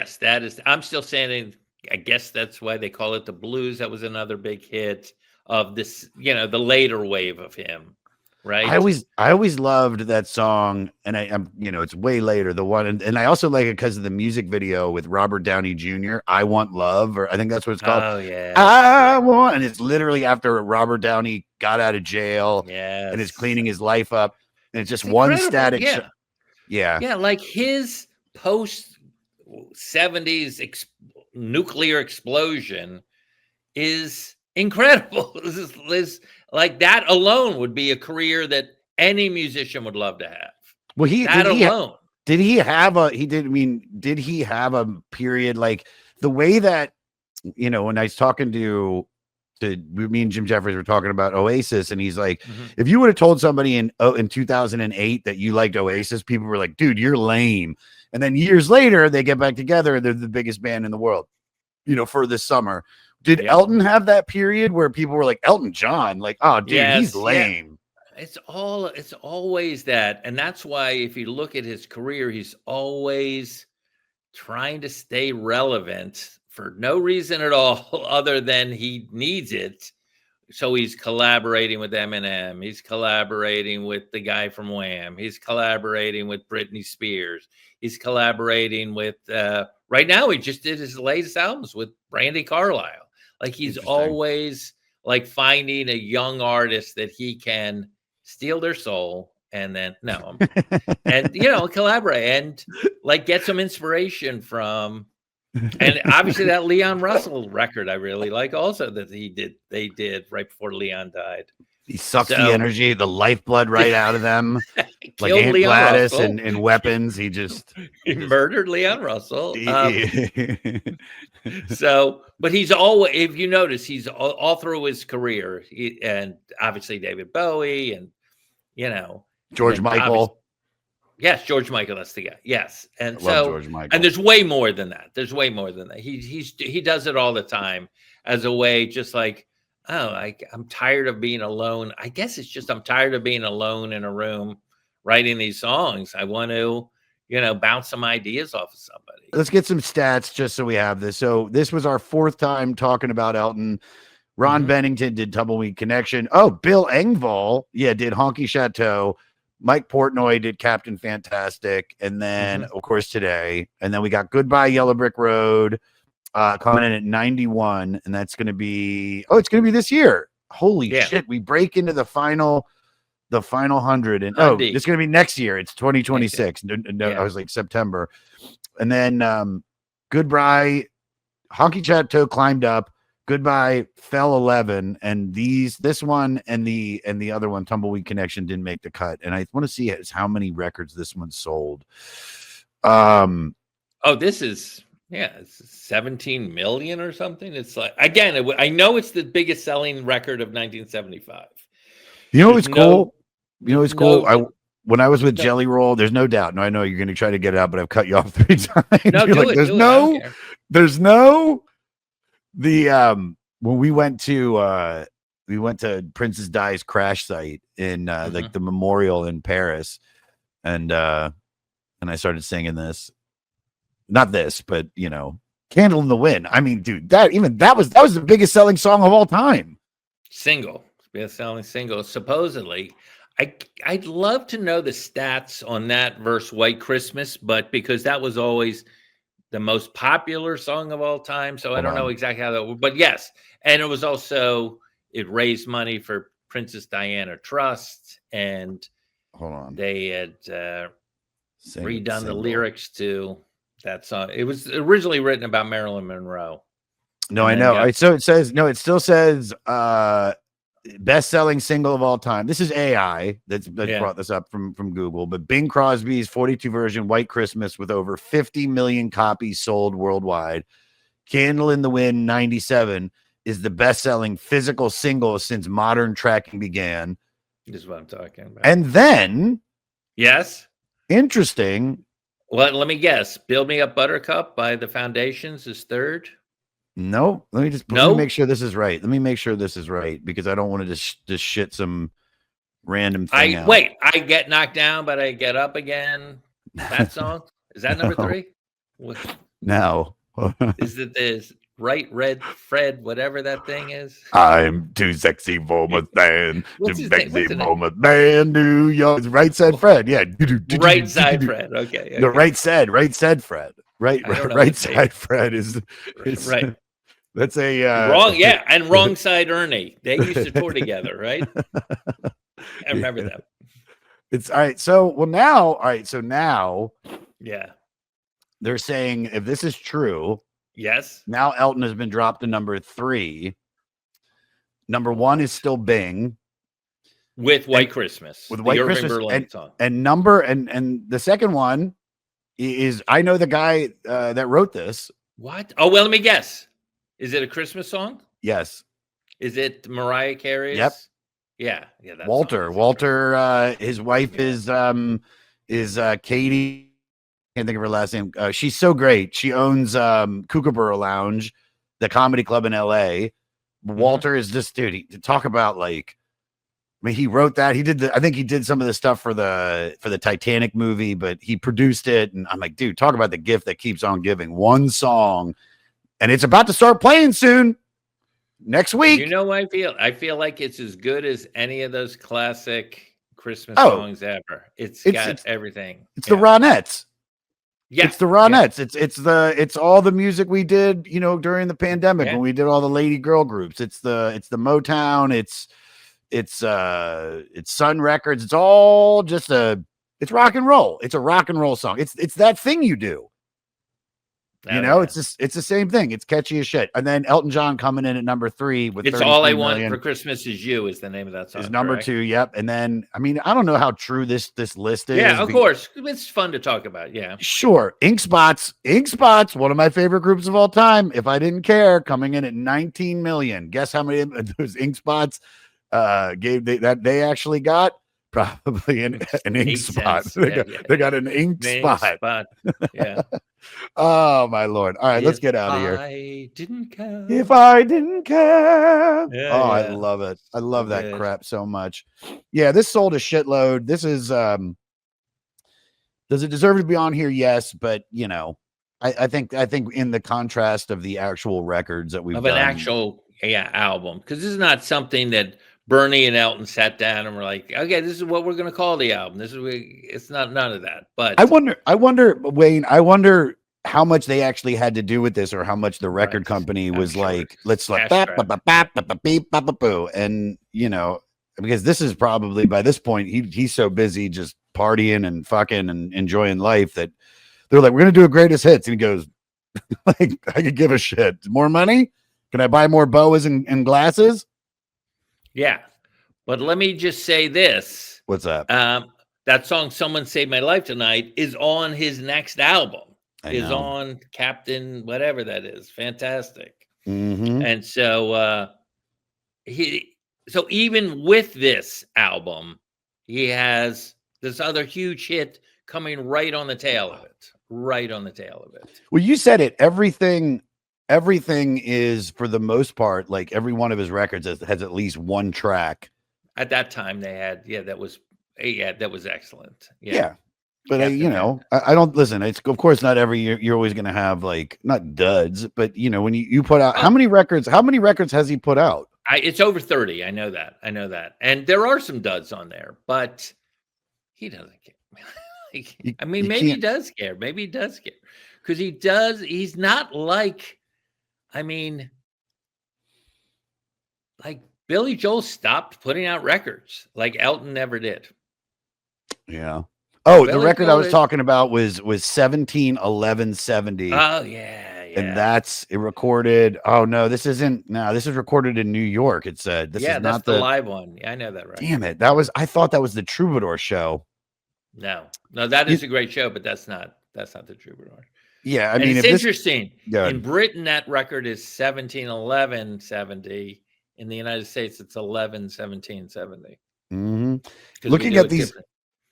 I'm Still Standing. I guess that's why they call it the blues. That was another big hit of this, you know, the later wave of him. Right. I always loved that song, and I'm, you know, it's way later, the one, and I also like it because of the music video with Robert Downey Jr. I Want Love, or I think that's what it's called. Oh yeah, I want, and it's literally after Robert Downey got out of jail, and is cleaning his life up, and it's just one static. Yeah, like his post 70s nuclear explosion is incredible. This like that alone would be a career that any musician would love to have. Well, did he have a period like the way that, you know, when I was talking to me and Jim Jeffries were talking about Oasis, and he's like, if you would have told somebody in 2008 that you liked Oasis, people were like, dude, you're lame. And then years later, they get back together and they're the biggest band in the world, you know, for this summer. Did Elton have that period where people were like, Elton John, like, oh, dude, he's lame? Yeah. It's always that. And that's why if you look at his career, he's always trying to stay relevant for no reason at all other than he needs it. So he's collaborating with Eminem. He's collaborating with the guy from Wham. He's collaborating with Britney Spears. He's collaborating with, right now he just did his latest albums with Brandi Carlile. Like he's always like finding a young artist that he can steal their soul and then and, you know, collaborate and like get some inspiration from. And obviously that Leon Russell record I really like also that they did right before Leon died. He sucks the energy, the lifeblood right out of them. Like Aunt Gladys and Weapons. He murdered Leon Russell. But he's always, if you notice, he's all through his career, and obviously David Bowie, and you know George Michael. Yes, George Michael, that's the guy. Yes, and I love George Michael. And there's way more than that. He does it all the time as a way, just like, I'm tired of being alone. I guess it's just I'm tired of being alone in a room writing these songs. I want to, you know, bounce some ideas off of somebody. Let's get some stats just so we have this. So this was our 4th time talking about Elton. Ron Bennington did Tumbleweed Connection. Oh, Bill Engvall, did Honky Chateau. Mike Portnoy did Captain Fantastic, and then of course Today, and then we got Goodbye Yellow Brick Road coming in at 91, and that's going to be it's going to be this year. Holy shit, we break into the final 100, and it's going to be next year. It's 2026. No, I was like September, and then Goodbye, Honky Chateau climbed up. Goodbye fell 11, and this one and the other one, Tumbleweed Connection, didn't make the cut. And I want to see how many records this one sold. This is it's 17 million or something. It's like, again, I know it's the biggest selling record of 1975. You know what's cool? You know what's cool? When I was with Jelly Roll, there's no doubt. No, I know you're going to try to get it out, but I've cut you off 3 times. No, there's no. When we went to Princess Di's crash site in like the memorial in Paris, and I started singing this, not this, but Candle in the Wind. I mean, dude, that was the biggest selling song of all time. Best selling single, supposedly. I'd love to know the stats on that versus White Christmas, but because that was always the most popular song of all time. So I don't know exactly how that would, but yes. And it was also, it raised money for Princess Diana Trust. And they had redone the lyrics to that song. It was originally written about Marilyn Monroe. No, I know. So it still says best-selling single of all time. This is AI that's brought this up from Google, but Bing Crosby's 42 version, White Christmas, with over 50 million copies sold worldwide. Candle in the Wind 97 is the best-selling physical single since modern tracking began. This is what I'm talking about. And then, interesting. Well, let me guess. Build Me Up Buttercup by the Foundations is third. No, let me make sure this is right. Let me make sure this is right, because I don't want to just shit some random thing out. Wait, I get knocked down, but I get up again. That song? Is that number 3? No. Is it this Right Red Fred, whatever that thing is? I'm too sexy for my man. Too sexy for my man. New York. Right Said Fred. Yeah. Right Side Fred. Okay. The Right Said Fred. Right Side Fred is right. That's a wrong, and Wrong Side Ernie. They used to tour together, right? I remember that. It's all right. So now, yeah, they're saying if this is true, now Elton has been dropped to number 3. Number 1 is still Bing with White Christmas, with White Christmas, Berlin song. And the second one is, I know the guy that wrote this. What? Oh, well, let me guess. Is it a Christmas song? Yes. Is it Mariah Carey's? Yep. Yeah. Walter. His wife is Katie. Can't think of her last name. She's so great. She owns Kookaburra Lounge, the comedy club in LA. Walter is just, dude, to talk about, like, I mean, he wrote that. I think he did some of the stuff for the Titanic movie, but he produced it. And I'm like, dude, talk about the gift that keeps on giving. One song, and it's about to start playing soon. Next week. You know what I feel? I feel like it's as good as any of those classic Christmas songs ever. It's got everything. It's the Ronettes. Yeah. It's the Ronettes. It's all the music we did, during the pandemic when we did all the lady girl groups. It's the Motown. It's Sun Records. It's all just it's rock and roll. It's a rock and roll song. It's that thing you do. It's the same thing. It's catchy as shit. And then Elton John coming in at number 3 with It's All I Want for Christmas Is You is the name of that song. Is number 2, yep. And then, I mean, I don't know how true this list is. Yeah, of course. It's fun to talk about, yeah. Sure. Ink Spots, one of my favorite groups of all time. If I Didn't Care, coming in at 19 million. Guess how many of those Ink Spots they actually got? Probably an ink spot. They got an ink spot. Yeah. Oh my Lord. All right, let's get out of here. If I didn't care. I love it. I love that crap so much. Yeah, this sold a shitload. This is does it deserve to be on here? Yes, but I think in the contrast of the actual records that we've done. An actual album, because this is not something that Bernie and Elton sat down and were like, okay, this is what we're going to call the album. It's not none of that. But I wonder, Wayne, I wonder how much they actually had to do with this, or how much the record Right. company I'm was sure like, it's let's like, cash grab. and because this is probably, by this point, he's so busy just partying and fucking and enjoying life that they're like, we're gonna do a greatest hits, and he goes, like, I could give a shit. More money? Can I buy more boas and glasses? Yeah. But let me just say this. What's that? That song, Someone Saved My Life Tonight, is on his next album. Is on Captain, whatever that is. Fantastic. Mm-hmm. And so so even with this album, he has this other huge hit coming right on the tail of it. Right on the tail of it. Well, you said it. Everything is, for the most part, like every one of his records has at least one track. At that time, they had, that was excellent. Yeah. But I don't listen. It's, of course, not every year. You're always going to have, like, not duds, but when you put out, how many records has he put out? It's over 30. I know that. And there are some duds on there, but he doesn't care. Maybe he does care. Maybe he does care, because he's not like, like Billy Joel stopped putting out records like Elton never did. Yeah. Oh, the record I was talking about was 17/11/70. Oh yeah. And that's it recorded. Oh no, this isn't. No, this is recorded in New York. It said this is that's not the live one. Yeah, I know that, right? Damn it. I thought that was the Troubadour show. No, that is a great show, but that's not the Troubadour. Yeah, it's interesting. In Britain, that record is 17/11/70. In the United States, it's 11/17/70. Mm-hmm. Looking at these.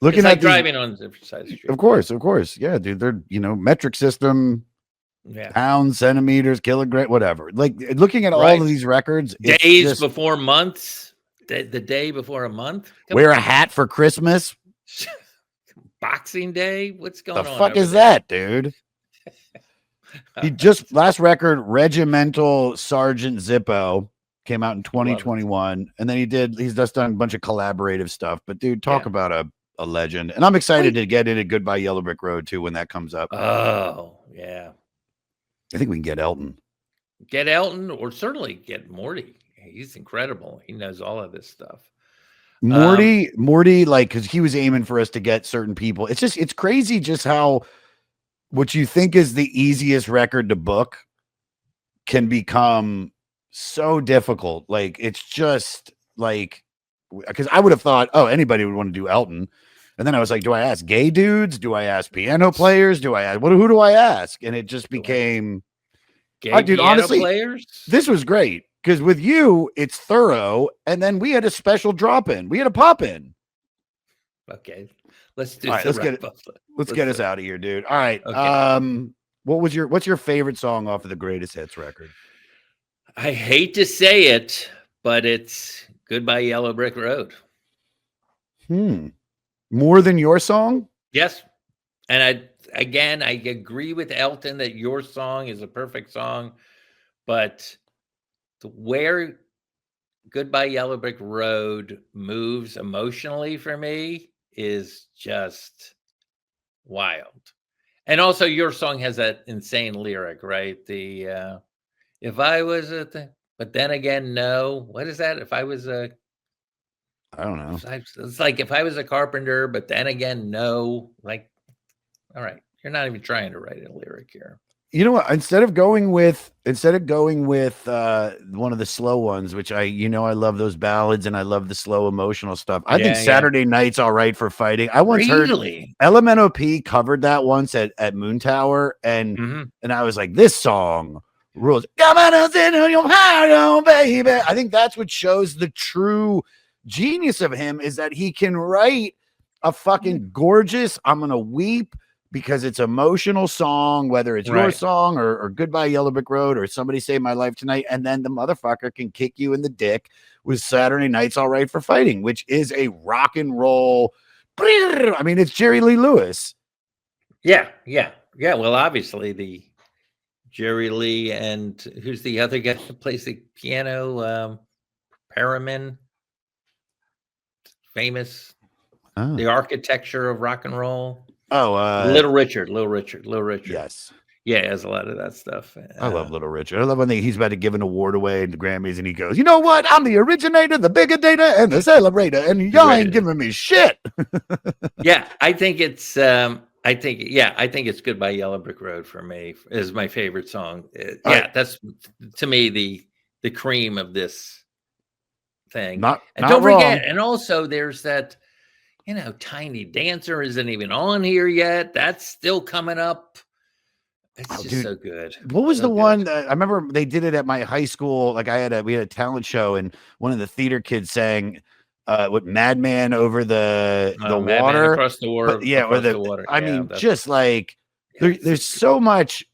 It's like driving on different sides of the street. Of course. Yeah, dude. They're, metric system, pounds, centimeters, kilogram, whatever. Like, looking at all of these records. Days before months. The day before a month. Wear a hat for Christmas. Boxing Day. What's going on? The fuck is that, dude? He just, last record, Regimental Sergeant Zippo, came out in 2021. And then he's just done a bunch of collaborative stuff. But dude, talk about a legend. And I'm excited to get into Goodbye Yellow Brick Road too when that comes up. Oh yeah, I think we can get Elton, or certainly get Morty. He's incredible. He knows all of this stuff. Morty, like, because he was aiming for us to get certain people. It's crazy just how what you think is the easiest record to book can become so difficult. Like, it's just like, because I would have thought, anybody would want to do Elton. And then I was like, do I ask gay dudes? Do I ask piano players? Do I ask who do I ask? And it just became gay piano honestly, players. This was great because with you, it's thorough. And then we had a special drop in. We had a pop in. Okay. Let's do let's get us out of here, dude. All right. Okay. What's your favorite song off of the Greatest Hits record? I hate to say it, but it's Goodbye Yellow Brick Road. More than your song? Yes. And I agree with Elton that your song is a perfect song, but where Goodbye Yellow Brick Road moves emotionally for me is just wild. And also your song has that insane lyric, right? The if I was but then again, no. What is that? If I was I don't know. It's like if I was a carpenter, but then again, no. Like, all right, you're not even trying to write a lyric here. You know what? Instead of going with one of the slow ones, which I love those ballads and I love the slow emotional stuff. I think Saturday Night's All Right for Fighting. I once heard LMNOP covered that once at Moon Tower, and I was like, this song rules. Come on, sit on your heart, baby. I think that's what shows the true genius of him, is that he can write a fucking gorgeous, I'm gonna weep because it's emotional song, whether it's your song or Goodbye Yellow Brick Road or Somebody Saved My Life Tonight, and then the motherfucker can kick you in the dick with Saturday Night's All Right for Fighting, which is a rock and roll. I mean, it's Jerry Lee Lewis. Yeah. Well, obviously the Jerry Lee, and who's the other guy that plays the piano? Federman. famous. Oh, The architecture of rock and roll. oh Little Richard. yes. Yeah, he has a lot of that stuff. I love Little Richard. I love when he's about to give an award away at the Grammys and he goes, "You know what? I'm the originator, the bigger-dator, and the celebrator, and y'all ain't giving me shit." Yeah, I think it's Goodbye Yellow Brick Road for me is my favorite song. Right. That's to me the cream of this thing. Not Don't wrong. forget, and also there's that, Tiny Dancer isn't even on here yet. That's still coming up. It's just so good. What was so the good. one that I remember they did it at my high school? Like we had a talent show and one of the theater kids sang what Madman over the Madman water across the water. But, yeah, or the water. I mean, just like there's so much.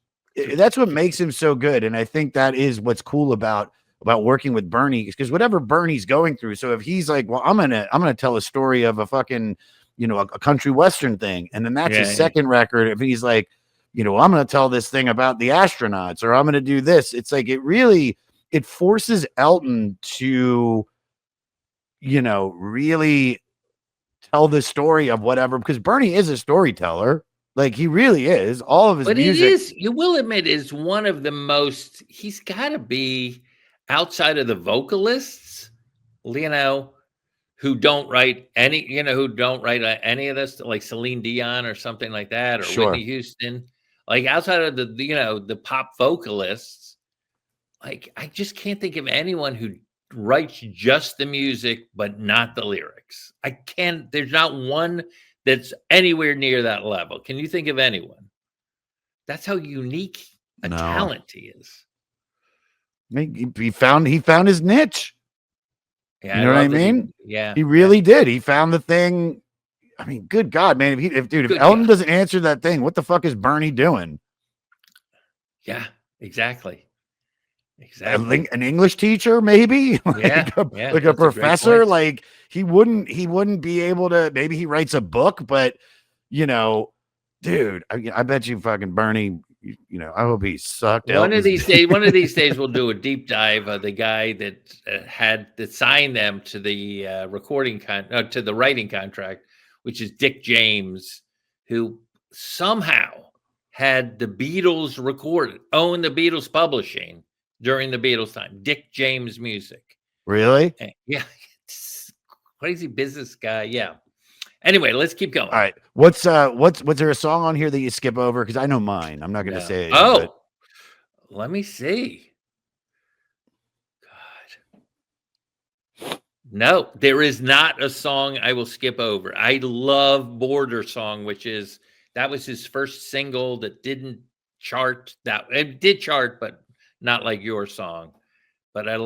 That's what makes him so good, and I think that is what's cool about working with Bernie, because whatever Bernie's going through. So if he's like, well, I'm gonna tell a story of a fucking a country western thing, and then that's his second record. If he's like, I'm gonna tell this thing about the astronauts, or I'm gonna do this. It's like it forces Elton to really tell the story of whatever, because Bernie is a storyteller. Like he really is. All of his music. It is, you will admit, is one of the most, he's got to be outside of the vocalists, who don't write any of this, like Celine Dion or something like that, or Whitney Houston, like outside of the pop vocalists, like I just can't think of anyone who writes just the music but not the lyrics. There's not one that's anywhere near that level. Can you think of anyone? That's how unique a talent he is. He found his niche. Yeah, you know what I mean? He really did. He found the thing. I mean, good God, man! If Elton doesn't answer that thing, what the fuck is Bernie doing? Yeah, exactly. Exactly. An English teacher, maybe like a professor. Like he wouldn't be able to. Maybe he writes a book, but dude, I bet you fucking Bernie. I hope he sucked. One of these days, we'll do a deep dive of the guy that signed them to the to the writing contract, which is Dick James, who somehow had the Beatles recorded, owned the Beatles publishing during the Beatles time. Dick James Music. Really? Yeah. Crazy business guy. Yeah. Anyway, let's keep going. All right. What's there a song on here that you skip over? Because I know mine. I'm not going to say it. Let me see. God. No, there is not a song I will skip over. I love Border Song, that was his first single that didn't chart. It did chart, but not like your song. But I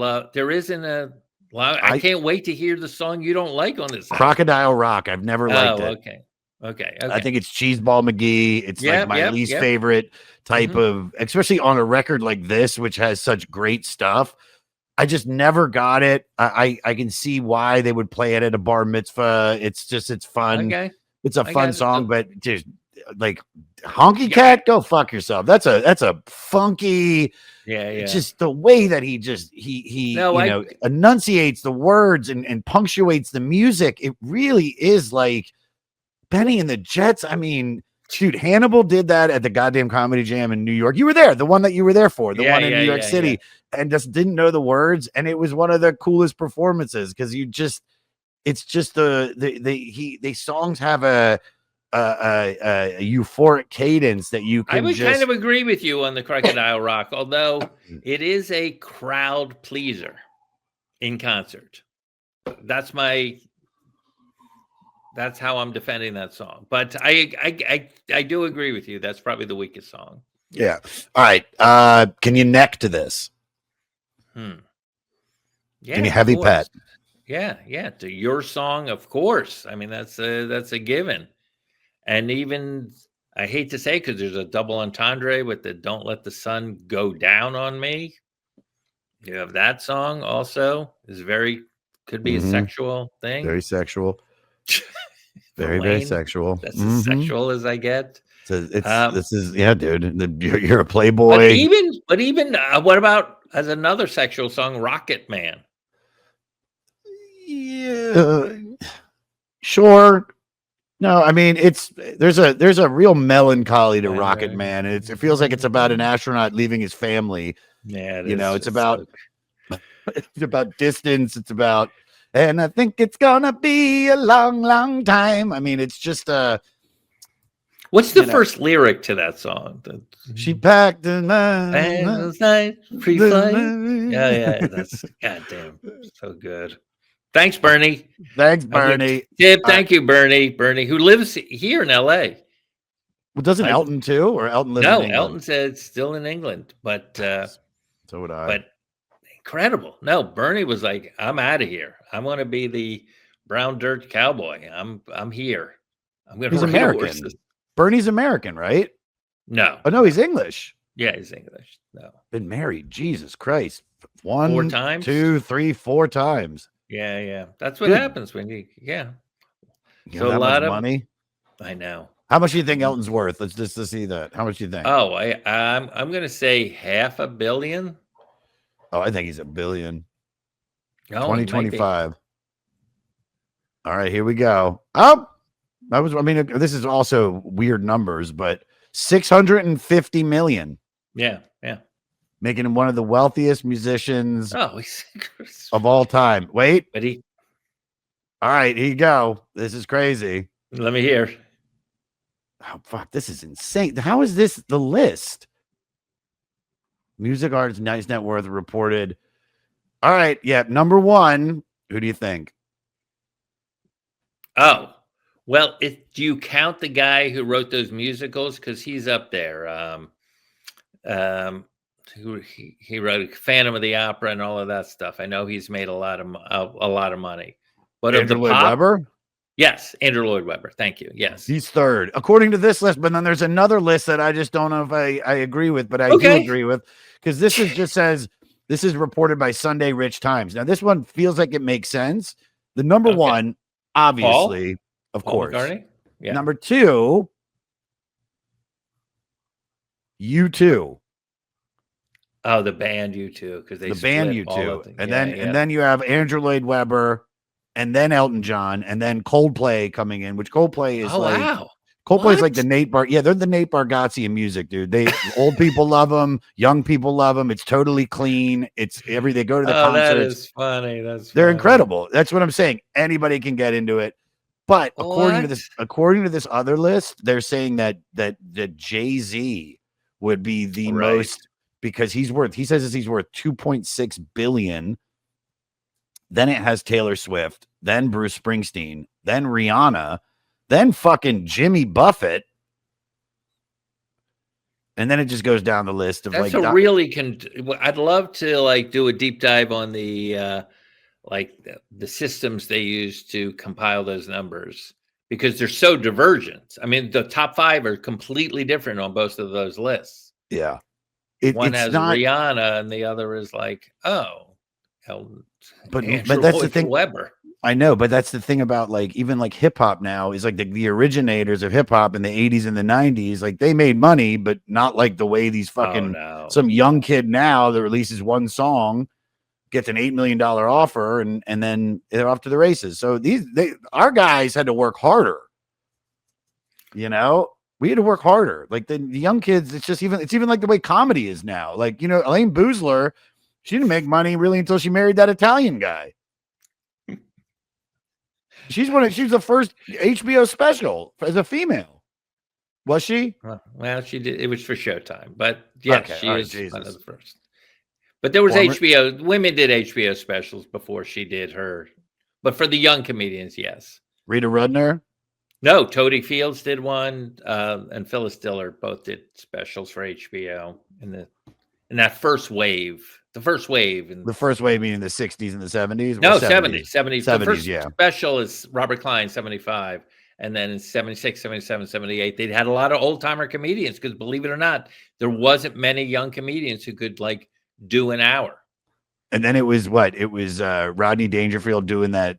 can't wait to hear the song you don't like on this. Crocodile Rock. I've never liked it. Okay. I think it's Cheeseball McGee. It's like my least favorite type of, especially on a record like this, which has such great stuff. I just never got it. I can see why they would play it at a bar mitzvah. It's fun. Okay. It's a fun song, but just like Honky Cat, go fuck yourself. That's a funky. Yeah. Just the way that he enunciates the words and punctuates the music. It really is like Benny and the Jets. I mean, dude, Hannibal did that at the goddamn Comedy Jam in New York. You were there, the one that you were there for, the one in New York City, and just didn't know the words. And it was one of the coolest performances because it's just the songs have a euphoric cadence that you can. I would kind of agree with you on the Crocodile Rock, although it is a crowd pleaser in concert. That's how I'm defending that song. But I do agree with you. That's probably the weakest song. Yeah. All right. Can you neck to this? Yeah. Can you heavy pet? Yeah. To Your Song, of course. I mean, that's a given. And even, I hate to say, because there's a double entendre with the Don't Let the Sun Go Down on Me. You have that song also. Could be a sexual thing. Very sexual. very sexual. That's as sexual as I get. This is dude. You're a playboy. But even what about as another sexual song, Rocket Man? Yeah. Sure. No, I mean there's a real melancholy to Rocket Man. And it feels like it's about an astronaut leaving his family. Yeah, It's about it's about distance. It's about, and I think it's gonna be a long, long time. I mean, it's just what's the first lyric to that song? She packed in pre-flight. Yeah, that's goddamn so good. Thanks, Bernie. Thanks, Bernie. Thank you, Bernie. Bernie, who lives here in L.A. Well, doesn't Elton too, or Elton lives in England? No, Elton said it's still in England, but so would I. But incredible. No, Bernie was like, I'm out of here. I'm going to be the brown dirt cowboy. I'm here. I'm going to He's American. Bernie's American, right? No. Oh, no, he's English. Yeah, he's English. No. Been married. Jesus Christ. 1, 4 times? 2, 3, 4 times. Yeah. That's what happens when you, So a lot of money. I know. How much do you think Elton's worth? Let's just to see that. How much do you think? Oh, I'm going to say $500 million. Oh, I think he's $1 billion. Oh, 2025. All right, here we go. Oh, this is also weird numbers, but 650 million. Yeah. Making him one of the wealthiest musicians of all time. Wait. But all right, here you go. This is crazy. Let me hear. Oh, fuck. This is insane. How is this the list? Music artist, nice net worth reported. All right. Yeah. Number 1. Who do you think? Oh, well, do you count the guy who wrote those musicals? Because he's up there. Who he wrote Phantom of the Opera and all of that stuff. I know he's made a lot of money. But Andrew Lloyd Webber? Yes, Andrew Lloyd Webber. Thank you. Yes, he's 3rd according to this list. But then there's another list that I just don't know if I agree with, but I do agree with, because this is just says this is reported by Sunday Rich Times. Now this one feels like it makes sense. The number 1, obviously, of course. Yeah. Number 2, U2. Oh, the band U2, because they the band U2, and then you have Andrew Lloyd Webber, and then Elton John, and then Coldplay coming in, which Coldplay is Coldplay's like the Nate Bar. Yeah, they're the Nate Bargatze of music, dude. They old people love them, young people love them. It's totally clean. It's they go to the concerts. That is funny. They're incredible. That's what I'm saying. Anybody can get into it. But according to this other list, they're saying that Jay-Z would be the most, because he says he's worth 2.6 billion. Then it has Taylor Swift, then Bruce Springsteen, then Rihanna, then fucking Jimmy Buffett. And then it just goes down the list of I'd love to do a deep dive on the the systems they use to compile those numbers, because they're so divergent. I mean, the top 5 are completely different on both of those lists. Yeah. One has Rihanna and the other is but that's the thing. Webber. I know, but that's the thing about even hip hop now is the originators of hip hop in the 80s and the 90s, they made money, but not the way these fucking some young kid now that releases one song gets an $8 million offer and then they're off to the races. So our guys had to work harder. We had to work harder. The young kids, it's even like the way comedy is now. Elaine Boozler, she didn't make money really until she married that Italian guy. She's the first HBO special as a female. Was she? Well, she did. It was for Showtime, but yes, she is one of the first. But there was HBO. Women did HBO specials before she did her. But for the young comedians, yes. Rita Rudner? No, Toady Fields did one, and Phyllis Diller both did specials for HBO in that first wave. The first wave meaning the 60s and the 70s? No, 70s. The first yeah. special is Robert Klein, 75. And then in 76, 77, 78, they had a lot of old timer comedians, because believe it or not, there wasn't many young comedians who could do an hour. And then it was Rodney Dangerfield doing that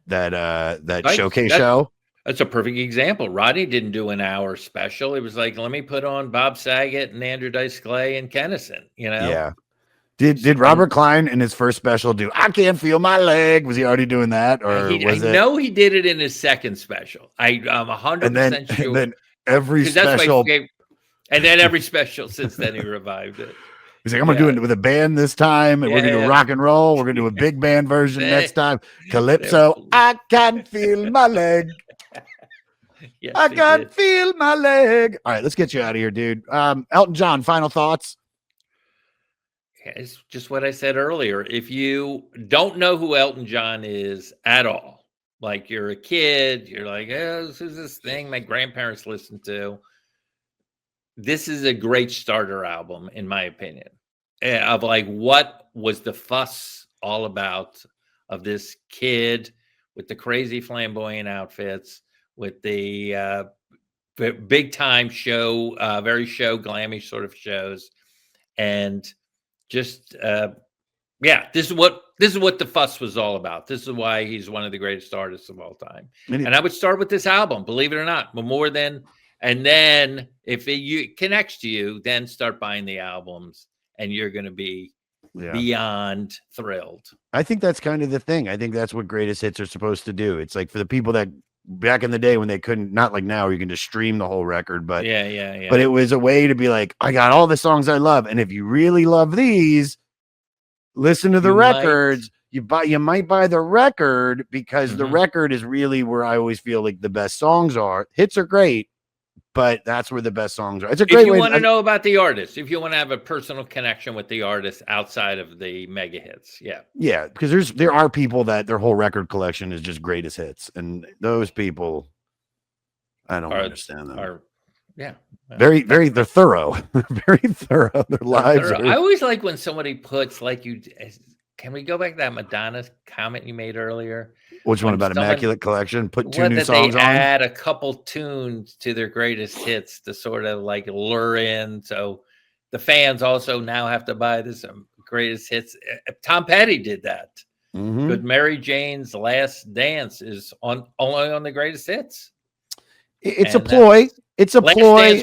showcase show. That's a perfect example. Rodney didn't do an hour special. It was let me put on Bob Saget and Andrew Dice Clay and Kennison, Yeah. Did Robert Klein in his first special do "I Can't Feel My Leg"? Was he already doing that, or I know he did it in his second special. I'm 100% sure. And then every That's my special, favorite. And then every special since then he revived it. he's like, I'm gonna do it with a band this time, and we're gonna do rock and roll. We're gonna do a big band version next time. Calypso, I can feel my leg. Yes, I can feel my leg. All right, let's get you out of here, dude. Elton John, final thoughts. It's just what I said earlier. If you don't know who Elton John is at all, like you're a kid, you're like, oh, this is this thing my grandparents listened to. This is a great starter album, in my opinion, of like what was the fuss all about of this kid with the crazy flamboyant outfits, with the big time show, very show glammy sort of shows, and just this is what the fuss was all about. This is why he's one of the greatest artists of all time. And I would start with this album, believe it or not, but more than, and then if it connects to you, then start buying the albums, and you're going to be beyond thrilled. I think that's kind of the thing. I think that's what greatest hits are supposed to do. It's like for the people that back in the day when they couldn't, not like now, you can just stream the whole record, but but it was a way to be like, I got all the songs I love, and if you really love these, listen to the records. You might buy the record, because the record is really where I always feel like the best songs are. Hits are great, but that's where the best songs are. It's a great way. If you want to know about the artist, if you want to have a personal connection with the artist outside of the mega hits, because there are people that their whole record collection is just greatest hits, and those people, I don't understand them. Very, very, they're thorough, very thorough. Their lives. I always like when somebody puts, like, you. Can we go back to that Madonna comment you made earlier? Which one about Immaculate Collection? Put two new songs on. Add a couple tunes to their greatest hits to sort of like lure in. So the fans also now have to buy this greatest hits. Tom Petty did that. Good Mary Jane's Last Dance is only on the greatest hits. It's a ploy. It's a ploy.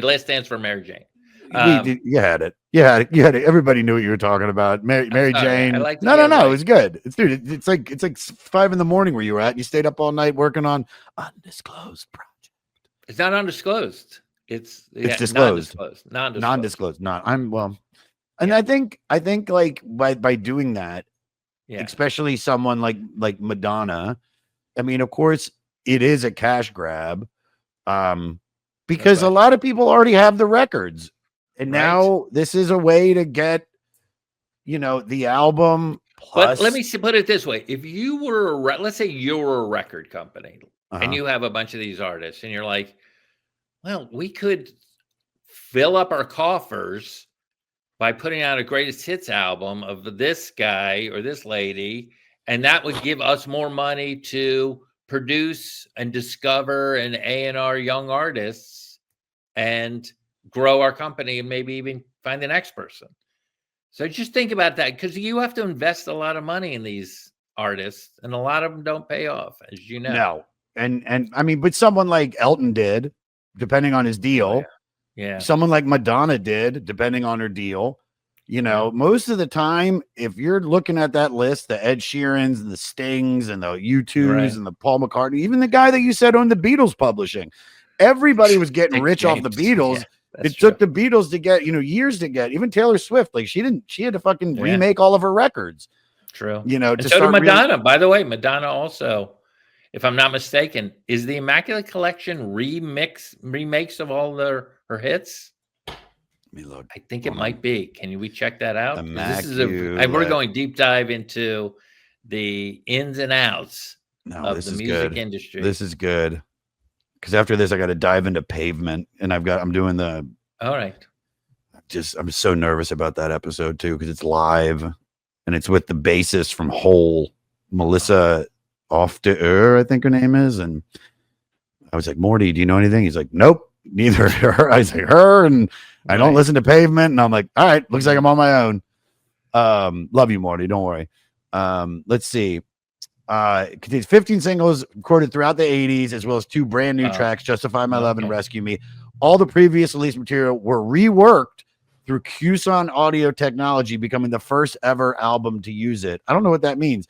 Last Dance for Mary Jane. You had it. You had it. Everybody knew what you were talking about. Mary Jane. No. It was good. It's like 5 a.m. where you were at. You stayed up all night working on undisclosed project. It's not undisclosed. It's disclosed. Non-disclosed. And I think like by doing that, especially someone like Madonna, I mean, of course, it is a cash grab, because a lot of people already have the records. And now this is a way to get, the album. Plus, but let me put it this way: if you were, let's say you're a record company, and you have a bunch of these artists, and you're like, well, we could fill up our coffers by putting out a greatest hits album of this guy or this lady, and that would give us more money to produce and discover and A&R young artists and grow our company, and maybe even find the next person. So just think about that, because you have to invest a lot of money in these artists, and a lot of them don't pay off, as you know. No, and I mean, but someone like Elton did, depending on his deal. Someone like Madonna did, depending on her deal. Most of the time, if you're looking at that list, the Ed Sheerans and the Stings and the U2s and the Paul McCartney, even the guy that you said owned the Beatles publishing, everybody was getting rich off the Beatles. It took the Beatles to get, years to get. Even Taylor Swift, like she had to fucking remake all of her records. True. To so did Madonna. By the way, Madonna also, if I'm not mistaken, is the Immaculate Collection remakes of all her hits? Let me look. I think it might be. Can we check that out? We're going deep dive into the ins and outs of the music industry. This is good. Because after this, I got to dive into Pavement, and I'm doing the. All right. I'm so nervous about that episode too, because it's live, and it's with the bassist from Hole, Melissa Ofterer, I think her name is, and I was like, Morty, do you know anything? He's like, nope, neither her. I was like, her, and I don't listen to Pavement, and I'm like, all right, looks like I'm on my own. Love you, Morty. Don't worry. Let's see. Contains 15 singles recorded throughout the 80s, as well as 2 brand new tracks, Justify My Love and Rescue Me. All the previous release material were reworked through QSON audio technology, becoming the first ever album to use it. I don't know what that means.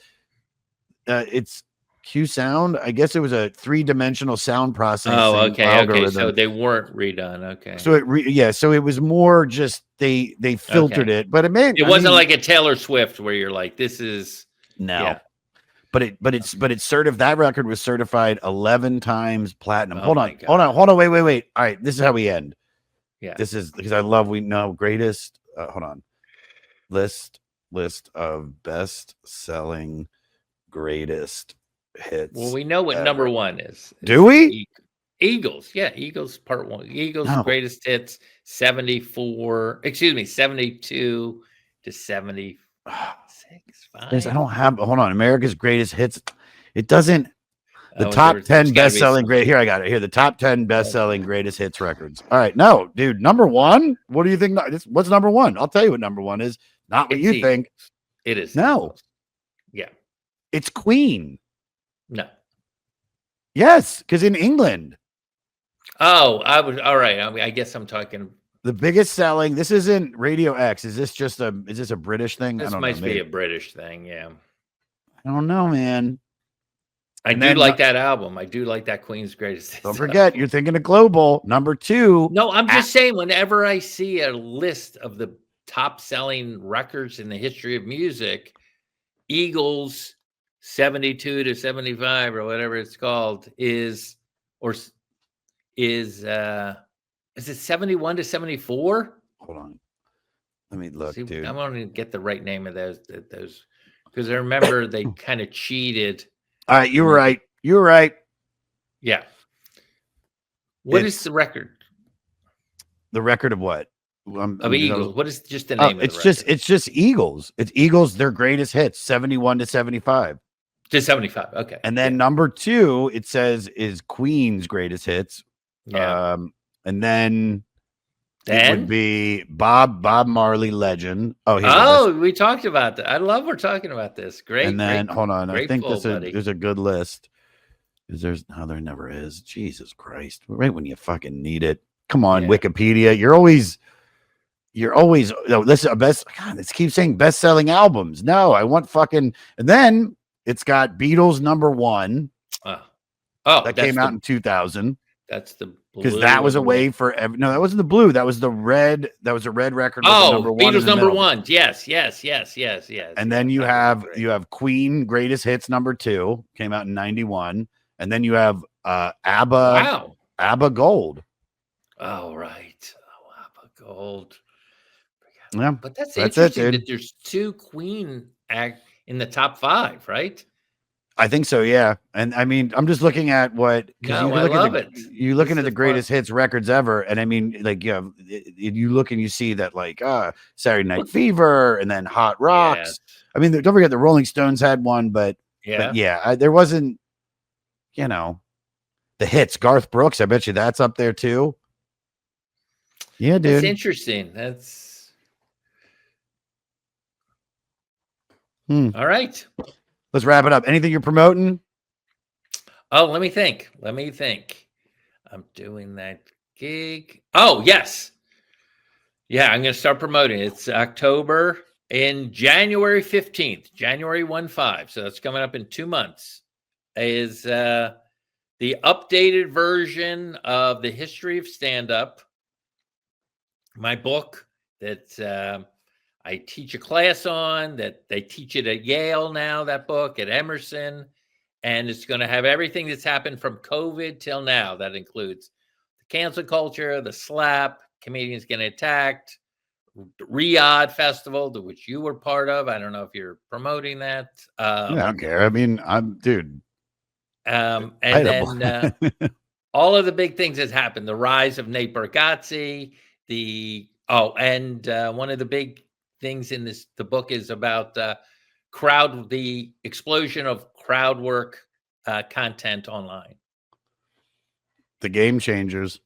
It's Q sound. I guess it was a 3-dimensional sound processing algorithm. So they weren't redone. Okay. So so it was more just they filtered it, but it wasn't like a Taylor Swift where you're like, this is no. Yeah. But it's that record was certified 11 times platinum. Oh Hold on. Wait. All right, this is how we end. Yeah. This is because I love greatest. Hold on. List of best selling greatest hits. Well, we know what number one is. Do we? Eagles. Yeah, Eagles part 1. Eagles greatest hits 72 to 76. I don't have. Hold on. America's greatest hits. It doesn't. The top 10 best selling great. Here, I got it. Here, the top 10 best selling greatest hits records. All right. No, dude. Number one. What do you think? What's number one? I'll tell you what number one is. Not what you think. It is. No. Yeah. It's Queen. No. Yes, because in England. Oh, I was all right. I guess I'm talking the biggest selling. This isn't Radio X. Is this a British thing? This might be a British thing. Yeah. I don't know, man. I do like that album. I do like that Queen's Greatest Hits. Don't forget, you're thinking of global. Number 2. No, I'm just saying, whenever I see a list of the top selling records in the history of music, Eagles 72 to 75 or whatever it's called is it 71 to 74? Hold on. Let me look, dude. I want to get the right name of those because I remember they kind of cheated. All right, you were right. You were right. Yeah. What is the record? The record of what? Of Eagles. What is just the name of the record? It's just Eagles. It's Eagles, their greatest hits, 71 to 75. To 75. Okay. And then number 2, it says is Queen's greatest hits. Yeah. And then it would be Bob Marley Legend. We talked about that. I love we're talking about this. Great. And then hold on. I think there's a good list. There never is. Jesus Christ. Right when you fucking need it. Come on, Wikipedia. You're always this is a best. God, this keeps saying best-selling albums. No, I want fucking. And then it's got Beatles number 1. That came out in 2000. That's the because that was a way for no, that wasn't the blue. That was the red. That was a red record. Number 1. Beatles number 1. Yes. And then you have Queen Greatest Hits number 2 came out in 91, and then you have ABBA. Wow. ABBA Gold. Oh right. ABBA Gold. Yeah, but that's interesting that there's 2 Queen act in the top 5, right? I think so, yeah. And I mean, I'm just looking at what I love it. You're looking at the greatest hits records ever, and I mean, like, you look and you see that, like, Saturday Night Fever, and then Hot Rocks. Yes. I mean, don't forget the Rolling Stones had one, but there wasn't, the hits. Garth Brooks, I bet you that's up there too. Yeah, dude. That's interesting. That's all right. Let's wrap it up. Anything you're promoting? Oh, let me think. I'm doing that gig. Oh, yes. Yeah, I'm going to start promoting. It's October in January 15th, January 15. So that's coming up in 2 months. Is the updated version of the history of stand-up, my book that I teach a class on, that they teach it at Yale now, that book, at Emerson. And it's going to have everything that's happened from COVID till now. That includes the cancel culture, the slap, comedians getting attacked, Riyadh Festival, to which you were part of. I don't know if you're promoting that. I don't care. I mean, dude. And then all of the big things that happened, the rise of Nate Bargatze, one of the big things in the book is about the explosion of crowd work content online. The game changers.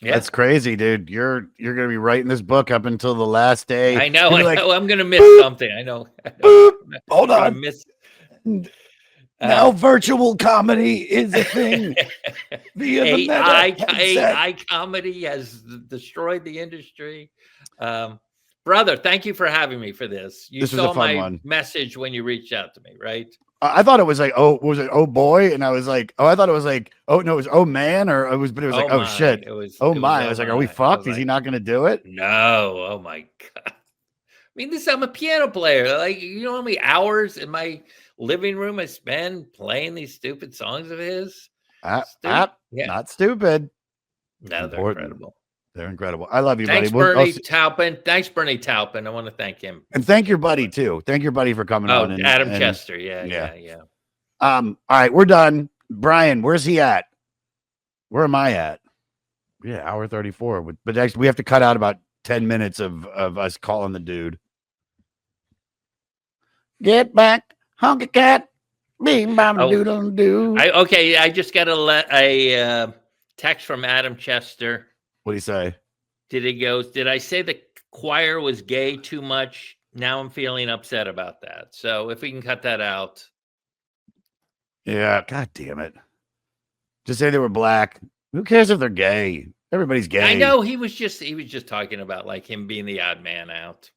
Yeah. That's crazy, dude. You're gonna be writing this book up until the last day. I know. I'm gonna miss something. I know. Hold on. Now virtual comedy is a thing. AI comedy has destroyed the industry. Brother, thank you for having me for this. You This was a saw fun my one. message when you reached out to me, right? I thought it was like, oh, was it oh boy? And I was like, oh, I thought it was like, oh no, it was oh man, or it was, but it was like, oh my. shit, It was oh my. I was like, are we my. I fucked? was Is he like, not going to do it? No. Oh my God. I mean, I'm a piano player. Like, you know how many hours in my living room I spend playing these stupid songs of his? Yeah. Not stupid. No, they're Important. incredible. They're incredible. I love you, Thanks, buddy. Bernie Taupin. Thanks, Bernie Taupin. I want to thank him. And thank your buddy too. Thank your buddy for coming on. And, Adam Chester. Yeah. All right, we're done. Brian, where's he at? Where am I at? Yeah, hour 34. But actually, we have to cut out about 10 minutes of us calling the dude. Get back, honky cat. Beam bam doodle doo. I just got a text from Adam Chester. What do you say? Did I say the choir was gay too much? Now I'm feeling upset about that. So if we can cut that out. Yeah, god damn it. Just say they were black. Who cares if they're gay? Everybody's gay. I know he was just talking about like him being the odd man out.